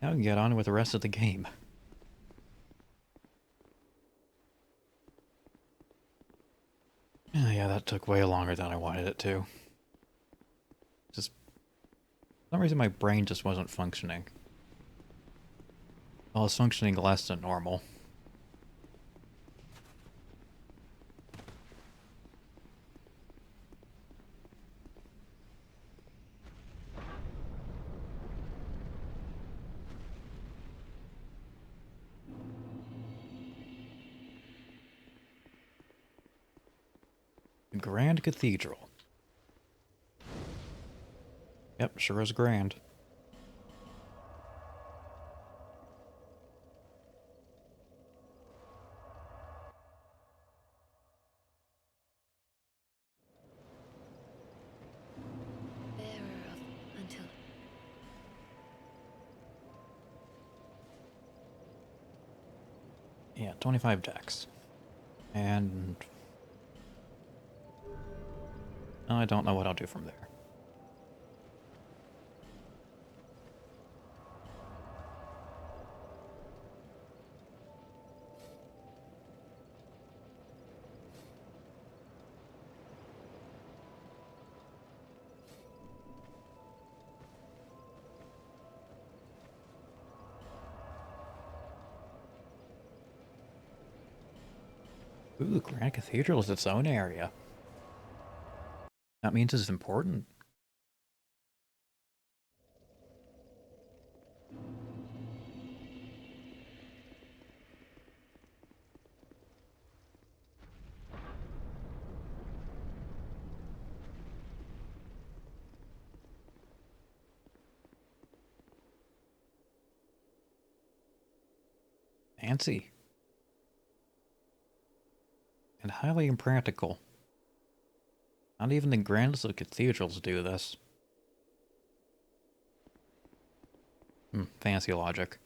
[SPEAKER 1] Now we can get on with the rest of the game. Yeah, that took way longer than I wanted it to. Just... for some reason my brain just wasn't functioning. Well, it's functioning less than normal. Grand Cathedral. Yep, sure is grand.
[SPEAKER 4] Bearer of until
[SPEAKER 1] Yeah, 25 decks. And I don't know what I'll do from there. Ooh, Grand Cathedral is its own area. That means it's important. Fancy. And highly impractical. Not even the grandest of cathedrals do this. Fancy logic.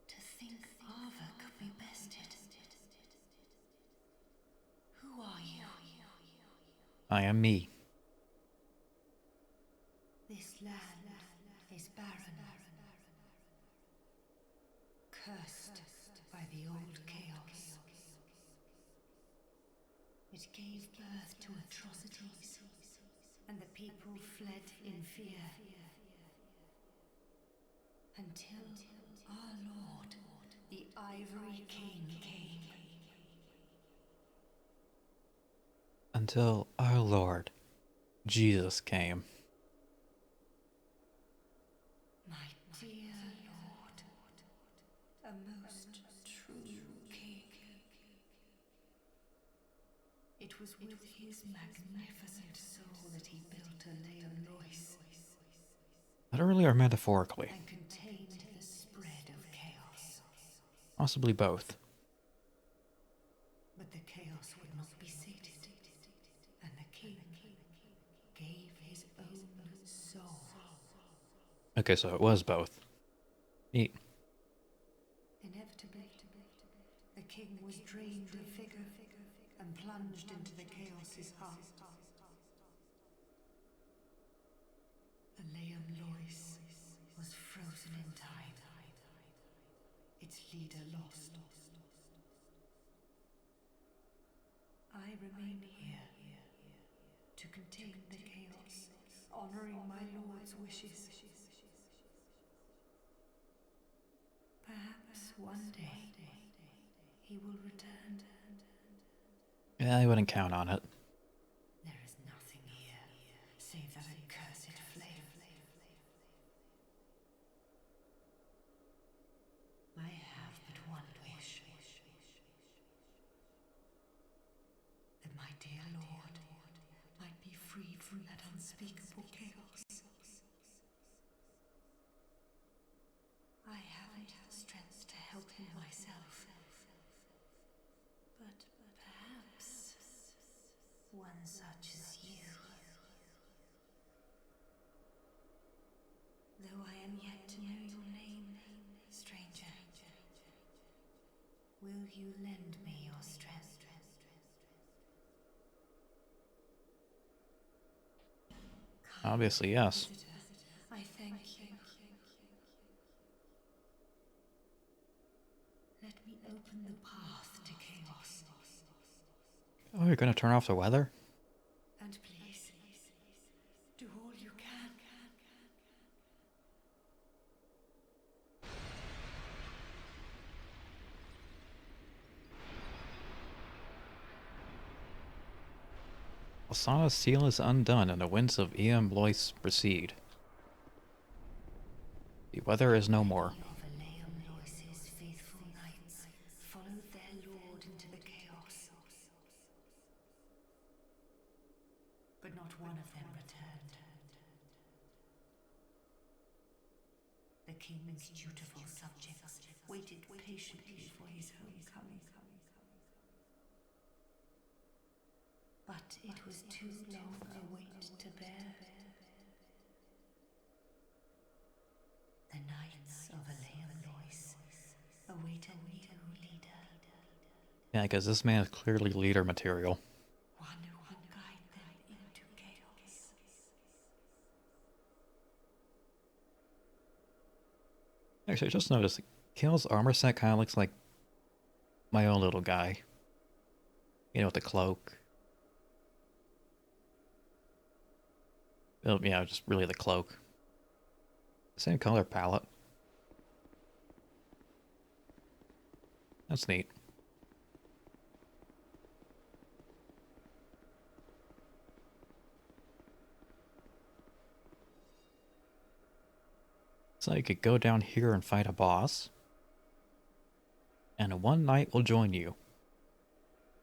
[SPEAKER 2] To think Ava could be bested. Who are you?
[SPEAKER 1] I am me.
[SPEAKER 2] This land is barren. Cursed by the old chaos. It gave birth to atrocities, and the people fled in fear. Until our Lord, the Ivory King, came.
[SPEAKER 1] Until our Lord, Jesus, came.
[SPEAKER 2] My dear Lord, a most true king. It was with his magnificent soul that he built a Leon Lois
[SPEAKER 1] Literally or metaphorically?
[SPEAKER 2] and contained the spread of chaos.
[SPEAKER 1] Possibly both.
[SPEAKER 2] But the chaos would not be sated, and the king gave his own soul.
[SPEAKER 1] Okay, so it was both. Neat.
[SPEAKER 2] Inevitably, the king was drained of vigor and plunged into the chaos's heart. The Leon Lois was frozen in time, its leader lost. I remain here to contain the chaos, honoring my lord's wishes. Perhaps one day he will return.
[SPEAKER 1] Yeah, I wouldn't count on it.
[SPEAKER 2] There is nothing here save that accursed flame. I have but one wish. That my dear Lord might be freed from that unspeakable chaos. I haven't the strength to help him myself. But perhaps one such as you. Though I am yet to know your name, stranger, will you lend me your strength?
[SPEAKER 1] Obviously, yes.
[SPEAKER 2] Visitor, I thank you. Let me open the path to chaos.
[SPEAKER 1] Oh, you're gonna turn off the weather?
[SPEAKER 2] And please, do all you can.
[SPEAKER 1] Asana's seal is undone and the winds of Ian Blois recede. The weather is no more.
[SPEAKER 2] Of Leon Lois's faithful knights followed their lord into the chaos. not one of them returned. The king's dutiful subjects waited patiently for his homecoming. But it was too long a wait to bear. The knights of Aleamlois await a new leader.
[SPEAKER 1] Yeah, because this man is clearly leader material.
[SPEAKER 2] One who will guide them into chaos.
[SPEAKER 1] Actually, I just noticed Kale's armor set kind of looks like my own little guy. You know, with the cloak. Oh, yeah, just really the cloak. Same color palette. That's neat. So you could go down here and fight a boss. And one knight will join you.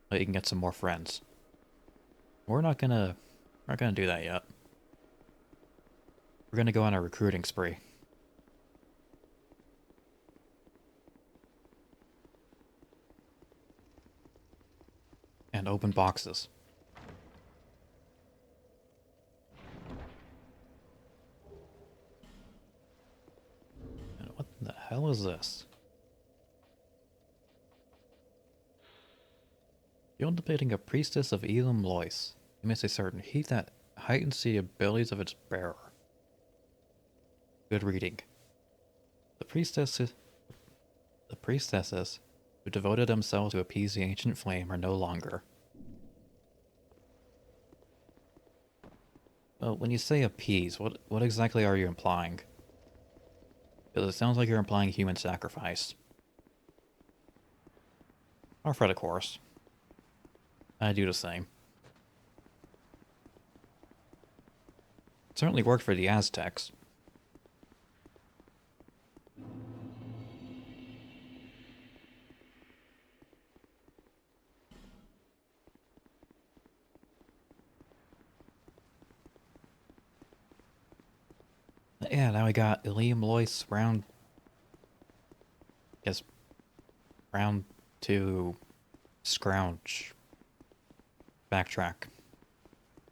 [SPEAKER 1] But you can get some more friends. We're not gonna do that yet. We're gonna go on a recruiting spree. And open boxes. And what the hell is this? You're debating a priestess of Elam Lois. You miss a certain heat that heightens the abilities of its bearer. Good reading. The priestesses who devoted themselves to appease the ancient flame are no longer. Well, when you say appease, what exactly are you implying? Because it sounds like you're implying human sacrifice. Or Fred, of course. I do the same. It certainly worked for the Aztecs. Yeah, now we got Liam Lois round... Guess... round 2... Scrounge. Backtrack.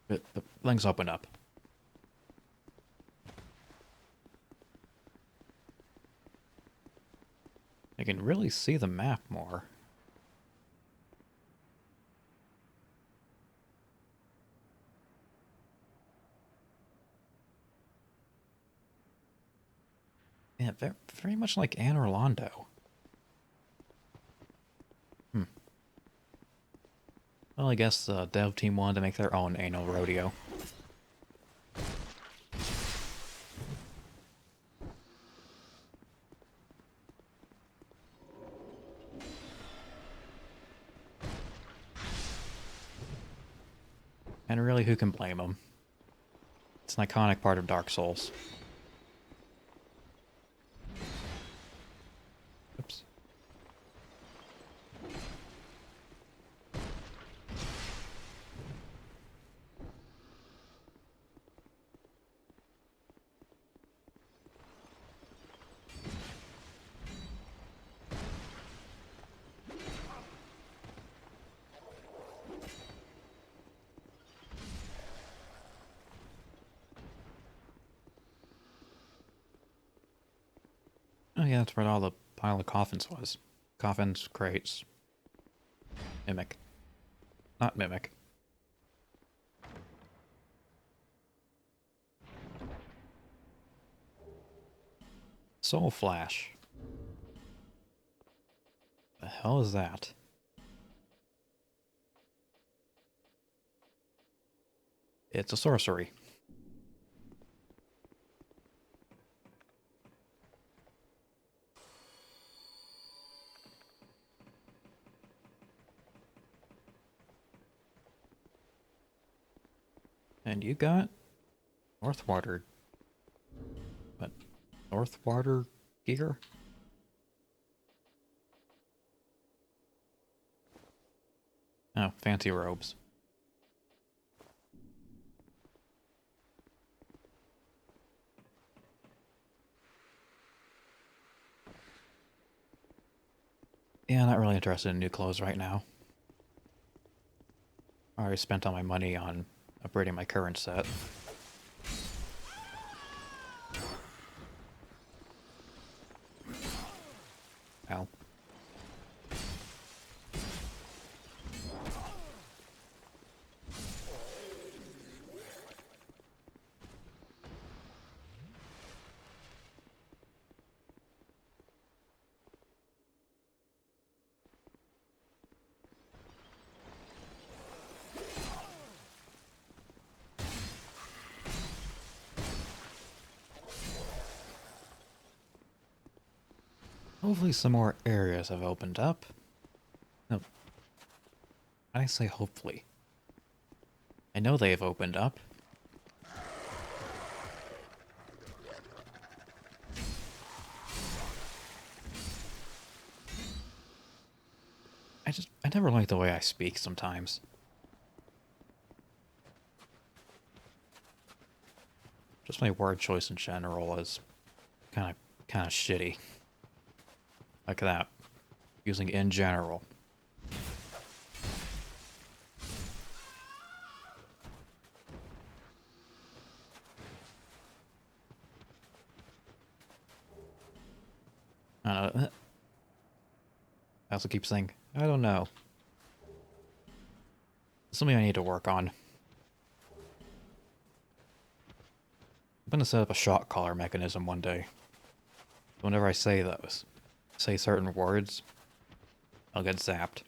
[SPEAKER 1] The things open up. I can really see the map more. Yeah, very much like Anne Orlando. Well, I guess the dev team wanted to make their own anal rodeo. And really, who can blame them? It's an iconic part of Dark Souls. Oops. Oh yeah, that's where all the pile of coffins was. Coffins, crates. Mimic. Not mimic. Soul Flash. The hell is that? It's a sorcery. And you got Northwater. What? Northwater gear? Oh, fancy robes. Yeah, not really interested in new clothes right now. I already spent all my money on upgrading my current set. Ow. Hopefully some more areas have opened up. No. Why did I say hopefully? I know they have opened up. I never like the way I speak sometimes. Just my word choice in general is kind of shitty. Like that. Using in general. I don't know. I also keep saying, I don't know. Something I need to work on. I'm gonna set up a shot collar mechanism one day. Whenever I say certain words, I'll get zapped.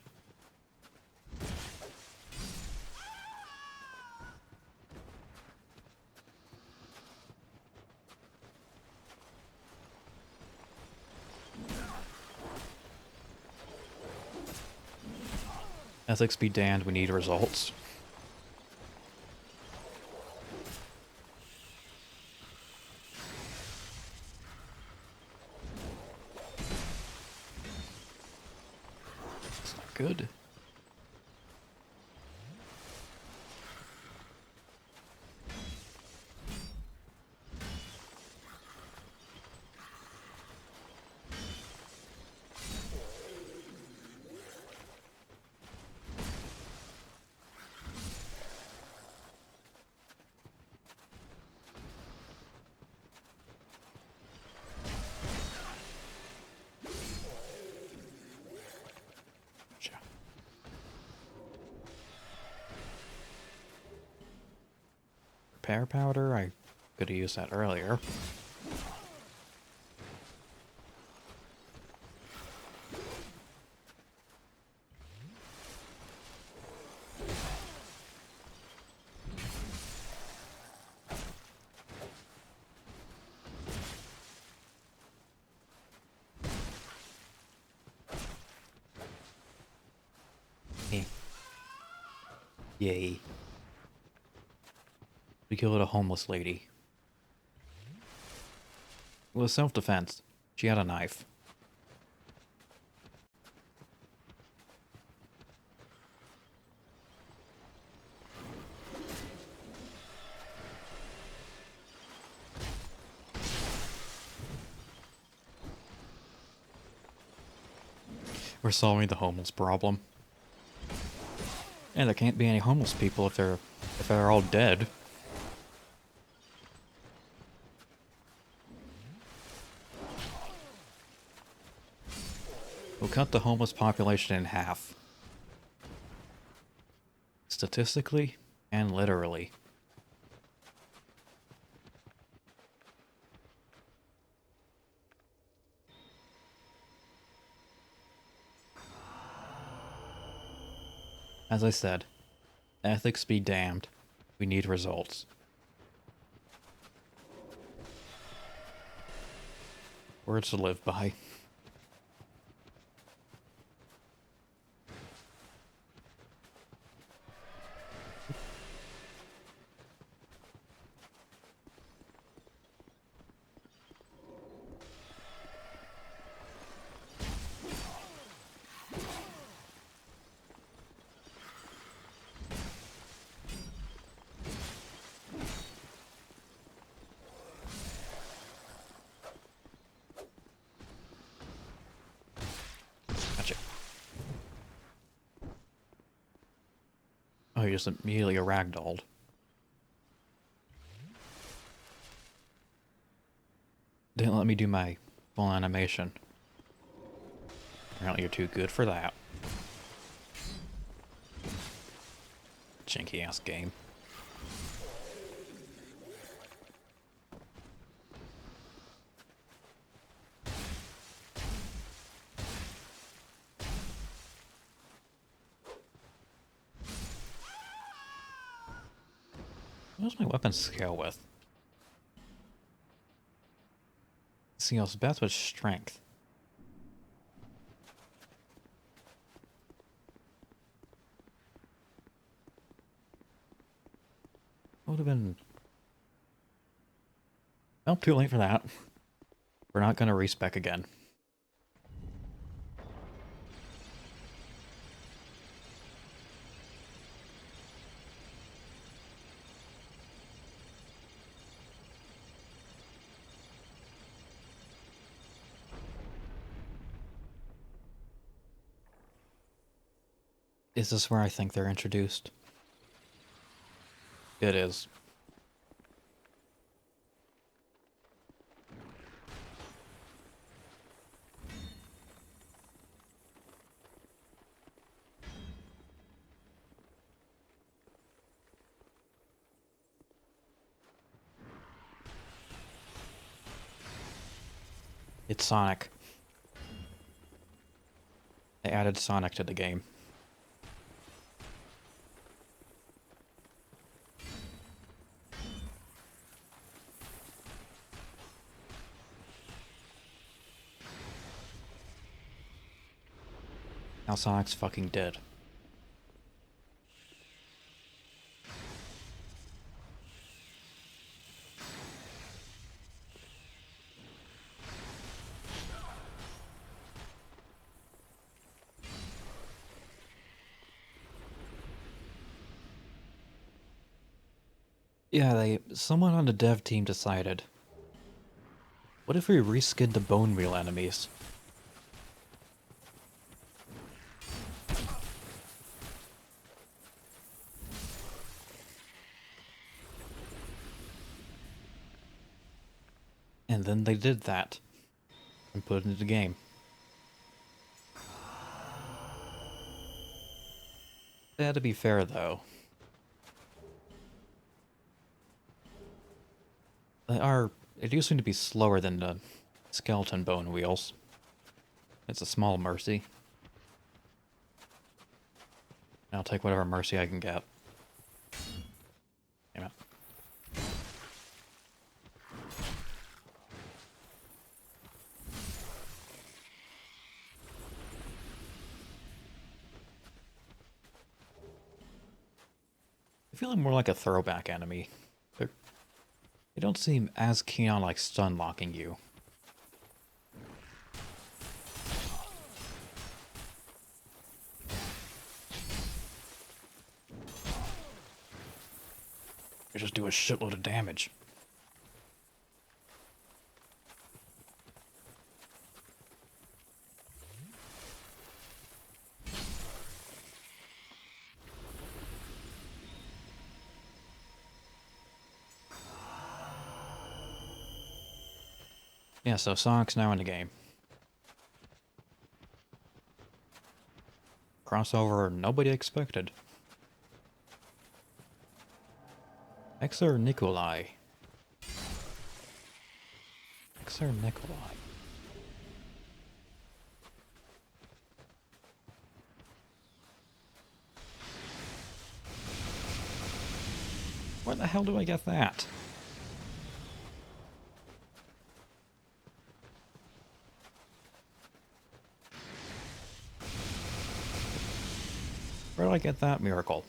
[SPEAKER 1] Ethics be damned, we need results. It's not good. Gotcha. Repair powder? I could have used that earlier. Eh. Yay. We killed a homeless lady. It was self-defense. She had a knife. We're solving the homeless problem. And there can't be any homeless people if they're all dead. We'll cut the homeless population in half. Statistically and literally. As I said, ethics be damned. We need results. Words to live by. Oh, he just immediately ragdolled. Didn't let me do my full animation. Apparently you're too good for that. Janky ass game. What does my weapon scale with? Scales best with strength. Would have been... Well, too late for that. We're not gonna respec again. Is this where I think they're introduced? It is. It's Sonic. They added Sonic to the game. Now Sonic's fucking dead. Yeah, someone on the dev team decided, what if we reskinned the bone wheel enemies? And then they did that and put it into the game. Yeah, to be fair though, they do seem to be slower than the skeleton bone wheels. It's a small mercy. I'll take whatever mercy I can get. Amen. I feel like more like a throwback enemy. They don't seem as keen on like stun locking you. They just do a shitload of damage. Yeah, so Sonic's now in the game. Crossover nobody expected. Exer Nikolai. Exer Nikolai. Where the hell do I get that? Where do I get that miracle?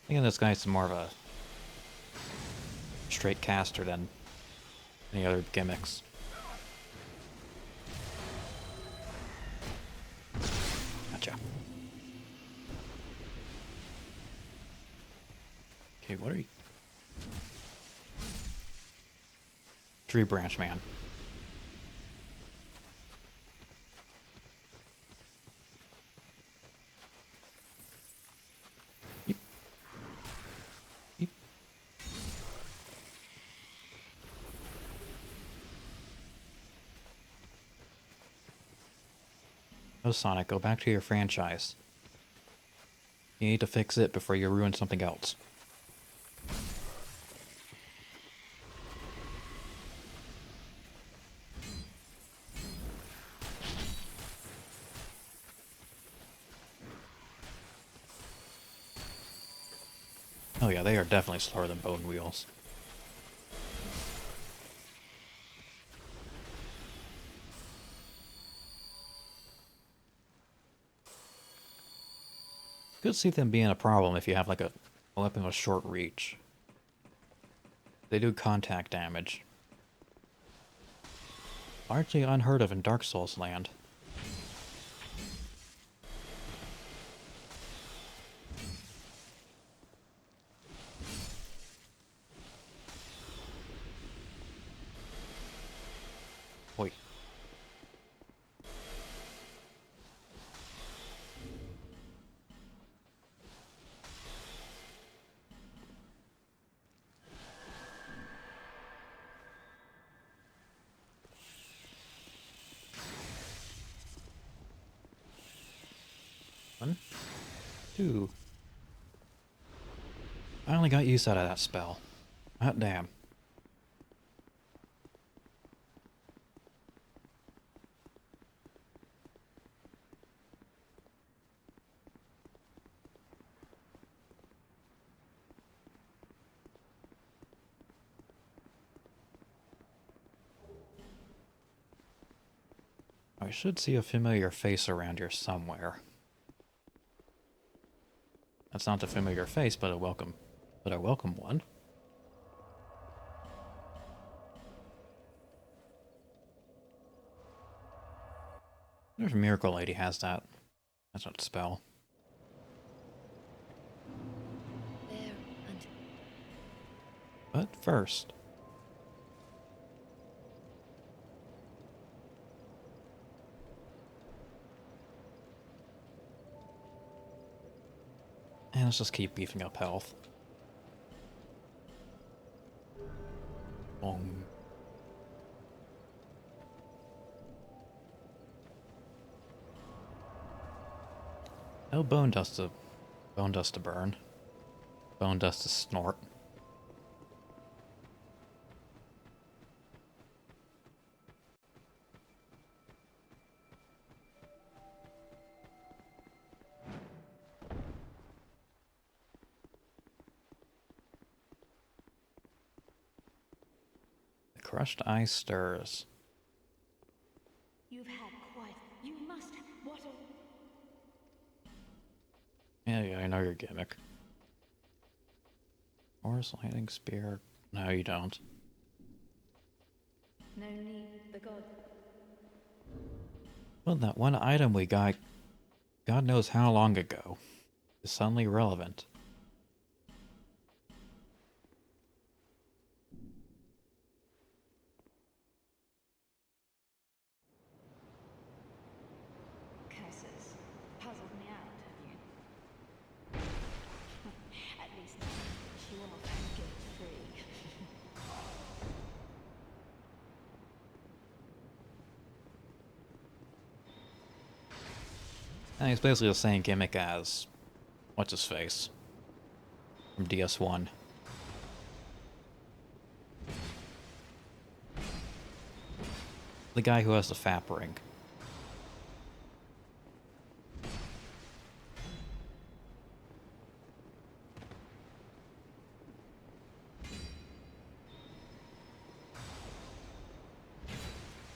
[SPEAKER 1] I think this guy's more of a straight caster than Any other gimmicks? Gotcha. Okay, what are you? Tree branch man. Yep. Yep. Oh, Sonic, go back to your franchise. You need to fix it before you ruin something else. Oh yeah, they are definitely slower than bone wheels. Could see them being a problem if you have like a weapon with short reach. They do contact damage. Largely unheard of in Dark Souls land. Oi. One, two. I only got use out of that spell. Hot damn. I should see a familiar face around here somewhere. That's not a familiar face, but a welcome one. There's a Miracle Lady has that. That's not a spell.
[SPEAKER 4] There until
[SPEAKER 1] But first. And let's just keep beefing up health. Boom. No bone dust to burn. Bone dust to snort. The crushed ice stirs.
[SPEAKER 2] You've had quite. You must. What a.
[SPEAKER 1] Yeah, I know your gimmick. Horse lightning spear. No, you don't.
[SPEAKER 2] No need. The god.
[SPEAKER 1] Well, that one item we got, God knows how long ago, is suddenly relevant.
[SPEAKER 2] Curses. Puzzled me out, have you? At least now you are guilt-free.
[SPEAKER 1] And it's basically the same gimmick as what's his face from DS1. The guy who has the FAP ring.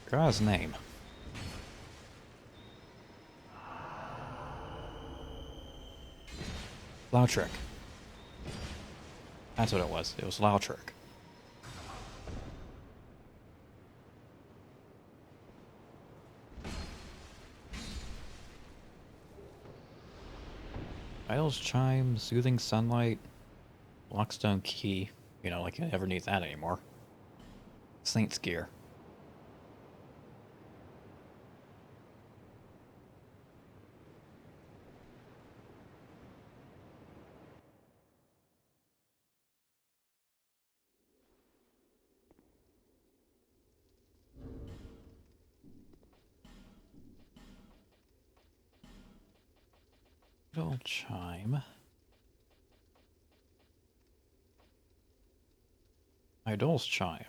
[SPEAKER 1] Forgot his name. Lautrec. That's what it was. It was Lautrec. Idle's Chime, Soothing Sunlight, Lockstone Key. You know, like you never need that anymore. Saint's Gear. Idle Chime. Idol's Chime.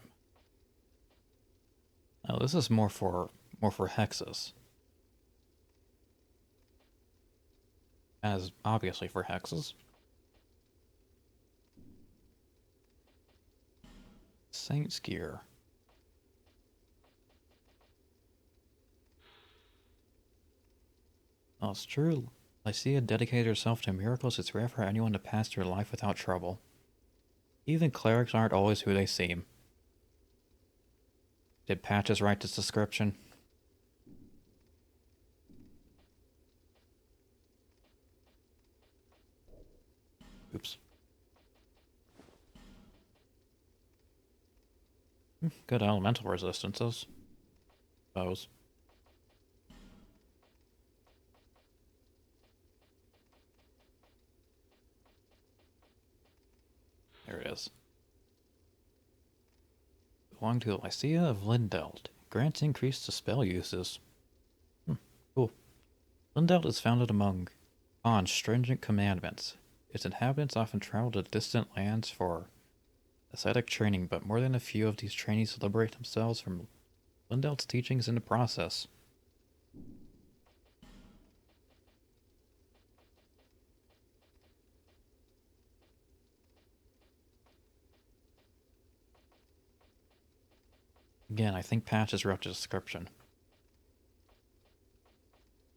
[SPEAKER 1] Oh, this is more for hexes. As obviously for hexes. Saint's Gear. Oh, it's true. Lycia dedicated herself to miracles. It's rare for anyone to pass through life without trouble. Even clerics aren't always who they seem. Did Patches write this description? Oops. Good elemental resistances. Suppose. There it is. Belong to the Lycia of Lindelt. Grants increase to spell uses. Cool. Lindelt is founded on stringent commandments. Its inhabitants often travel to distant lands for ascetic training, but more than a few of these trainees liberate themselves from Lindelt's teachings in the process. Again, I think Patches wrote the description.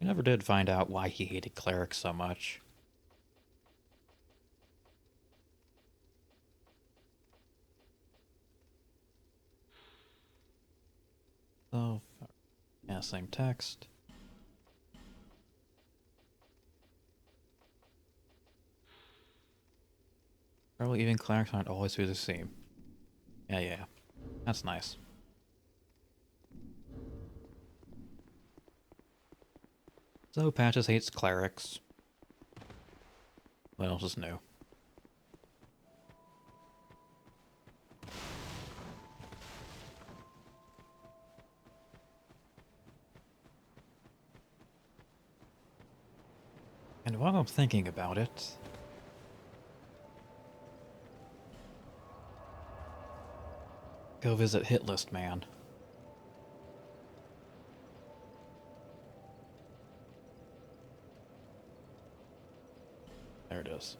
[SPEAKER 1] We never did find out why he hated clerics so much. So, yeah, same text. Probably even clerics aren't always who they seem. Yeah. That's nice. So Patches hates clerics. What else is new? And while I'm thinking about it, go visit Hitlist Man. There it is.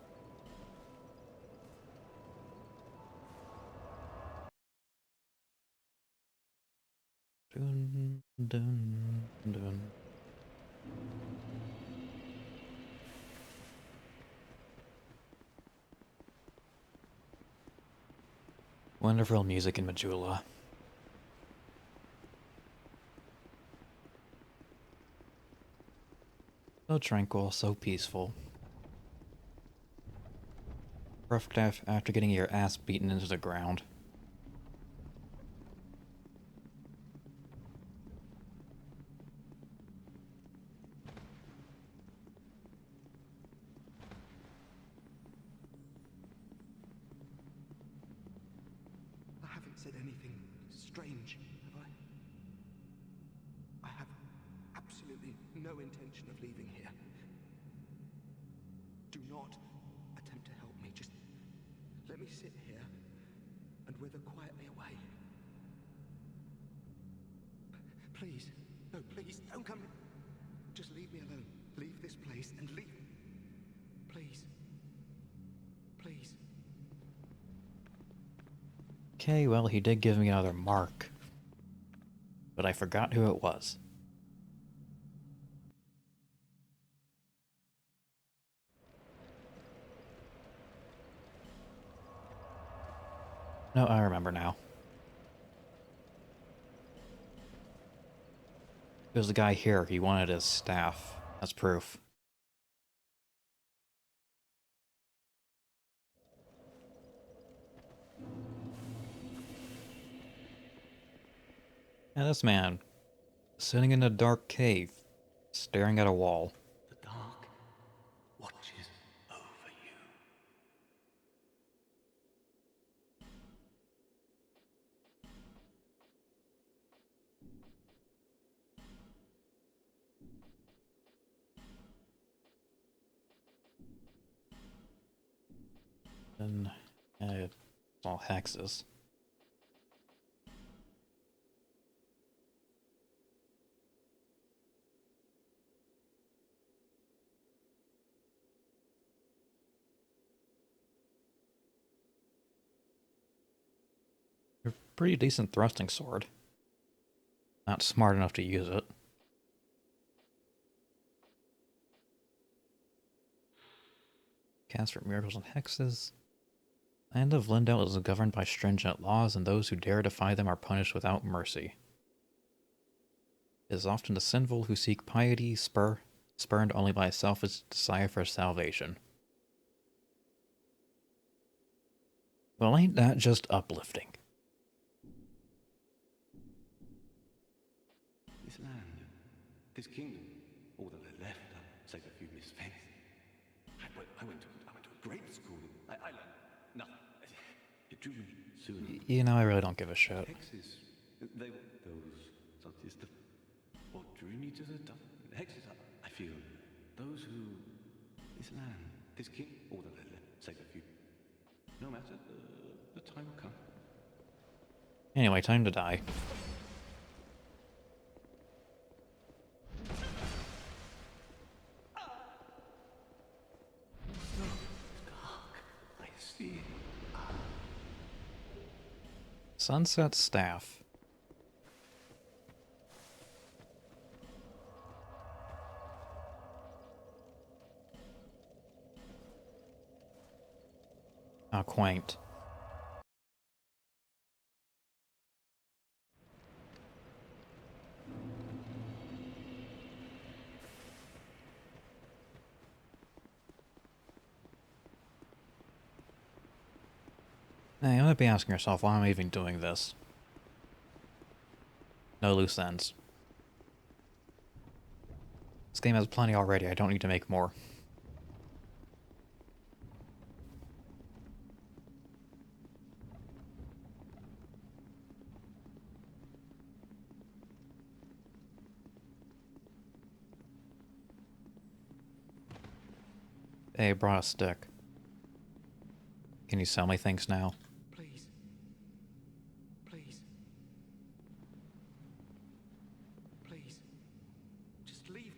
[SPEAKER 1] Dun, dun, dun. Wonderful music in Majula. So tranquil, so peaceful. Rough death after getting your ass beaten into the ground.
[SPEAKER 6] I haven't said anything strange, have I? I have absolutely no intention of leaving here. Do not attempt to help me. Just let me sit here and wither quietly away. Please. No, please, don't come. Just leave me alone. Leave this place and leave. Please. Please.
[SPEAKER 1] Okay, well, he did give me another mark. But I forgot who it was. No, I remember now. It was the guy here. He wanted his staff as proof. And this man, sitting in a dark cave, staring at a wall.
[SPEAKER 6] The dark watches over you.
[SPEAKER 1] And it's all hexes. A pretty decent thrusting sword. Not smart enough to use it. Cast for miracles and hexes. Land of Lindell is governed by stringent laws, and those who dare defy them are punished without mercy. It is often the sinful who seek piety, spurned only by a selfish desire for salvation. Well, ain't that just uplifting?
[SPEAKER 6] This land, this kingdom, all that are left, save a few misfits. I went to a great school. I learned nothing. It drew me soon.
[SPEAKER 1] You know, I really don't give a shit.
[SPEAKER 6] Hexes, they were those. That is the what drew me to the hexes. I feel those who this land, this king, all that are left, save a few. No matter, the time will come.
[SPEAKER 1] Anyway, time to die.
[SPEAKER 6] I see.
[SPEAKER 1] Sunset Staff. How quaint. Now, you might be asking yourself why I'm even doing this. No loose ends. This game has plenty already, I don't need to make more. Hey, I brought a stick. Can you sell me things now?
[SPEAKER 6] Please. Please. Please. Just leave.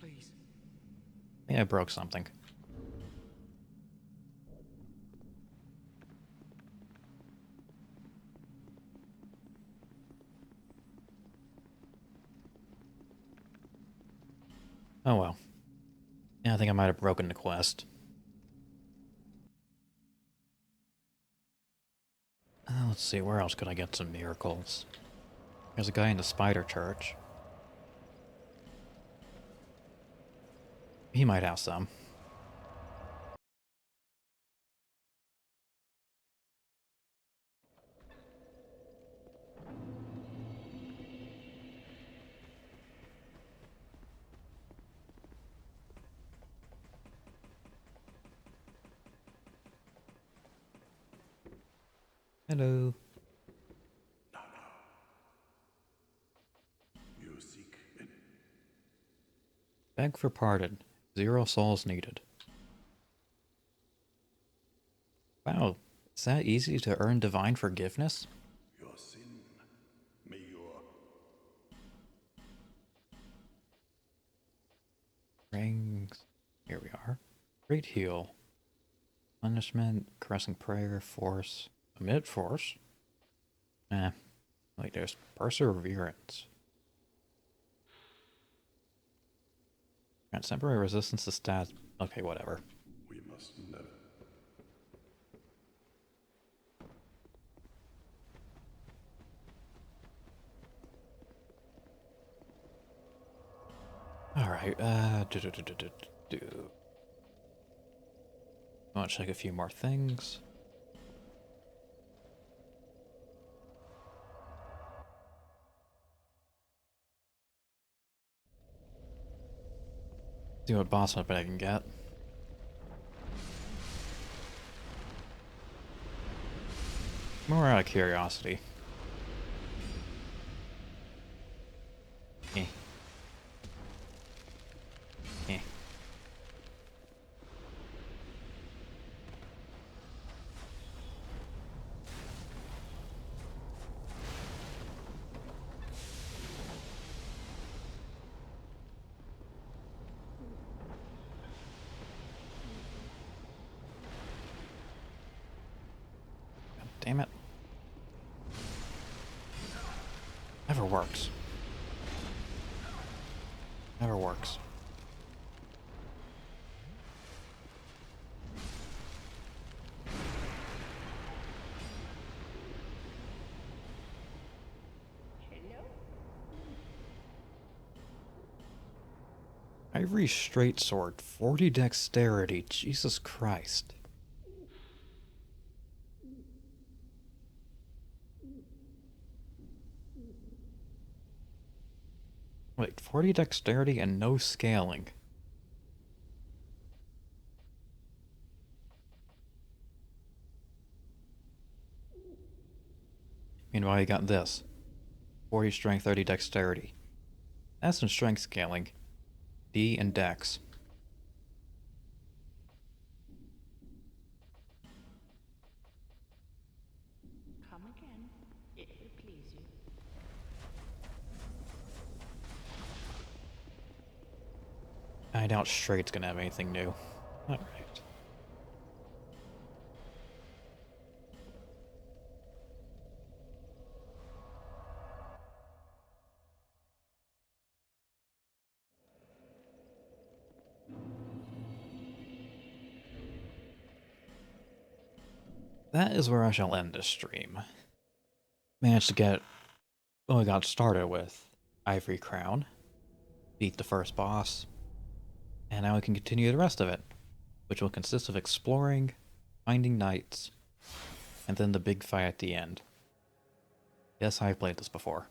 [SPEAKER 6] Please.
[SPEAKER 1] I think I broke something. Oh well. Yeah, I think I might have broken the quest. Let's see, where else could I get some miracles? There's a guy in the spider church. He might have some. Hello.
[SPEAKER 3] You seek in
[SPEAKER 1] Beg for pardon. 0 souls needed. Wow, is that easy to earn divine forgiveness?
[SPEAKER 3] your sin. May your
[SPEAKER 1] Rings. Here we are. Great heal. Punishment, caressing prayer, force. Emit force? Like there's perseverance. Grants temporary resistance to stats. Okay, whatever.
[SPEAKER 3] we must never.
[SPEAKER 1] Alright, I want to check a few more things. See what boss weapon I can get. More out of curiosity. Eh. Eh. God damn it. Never works. Never works. Ivory straight sword, 40 dexterity, Jesus Christ. Wait, 40 dexterity and no scaling. Meanwhile, you got this. 40 strength, 30 dexterity. That's some strength scaling. D and dex.
[SPEAKER 5] Come again. It will please you.
[SPEAKER 1] I doubt straight's gonna have anything new. Alright. That is where I shall end this stream. Managed to get what we got started with. Ivory Crown. Beat the first boss. And now we can continue the rest of it, which will consist of exploring, finding knights, and then the big fight at the end. Yes, I've played this before.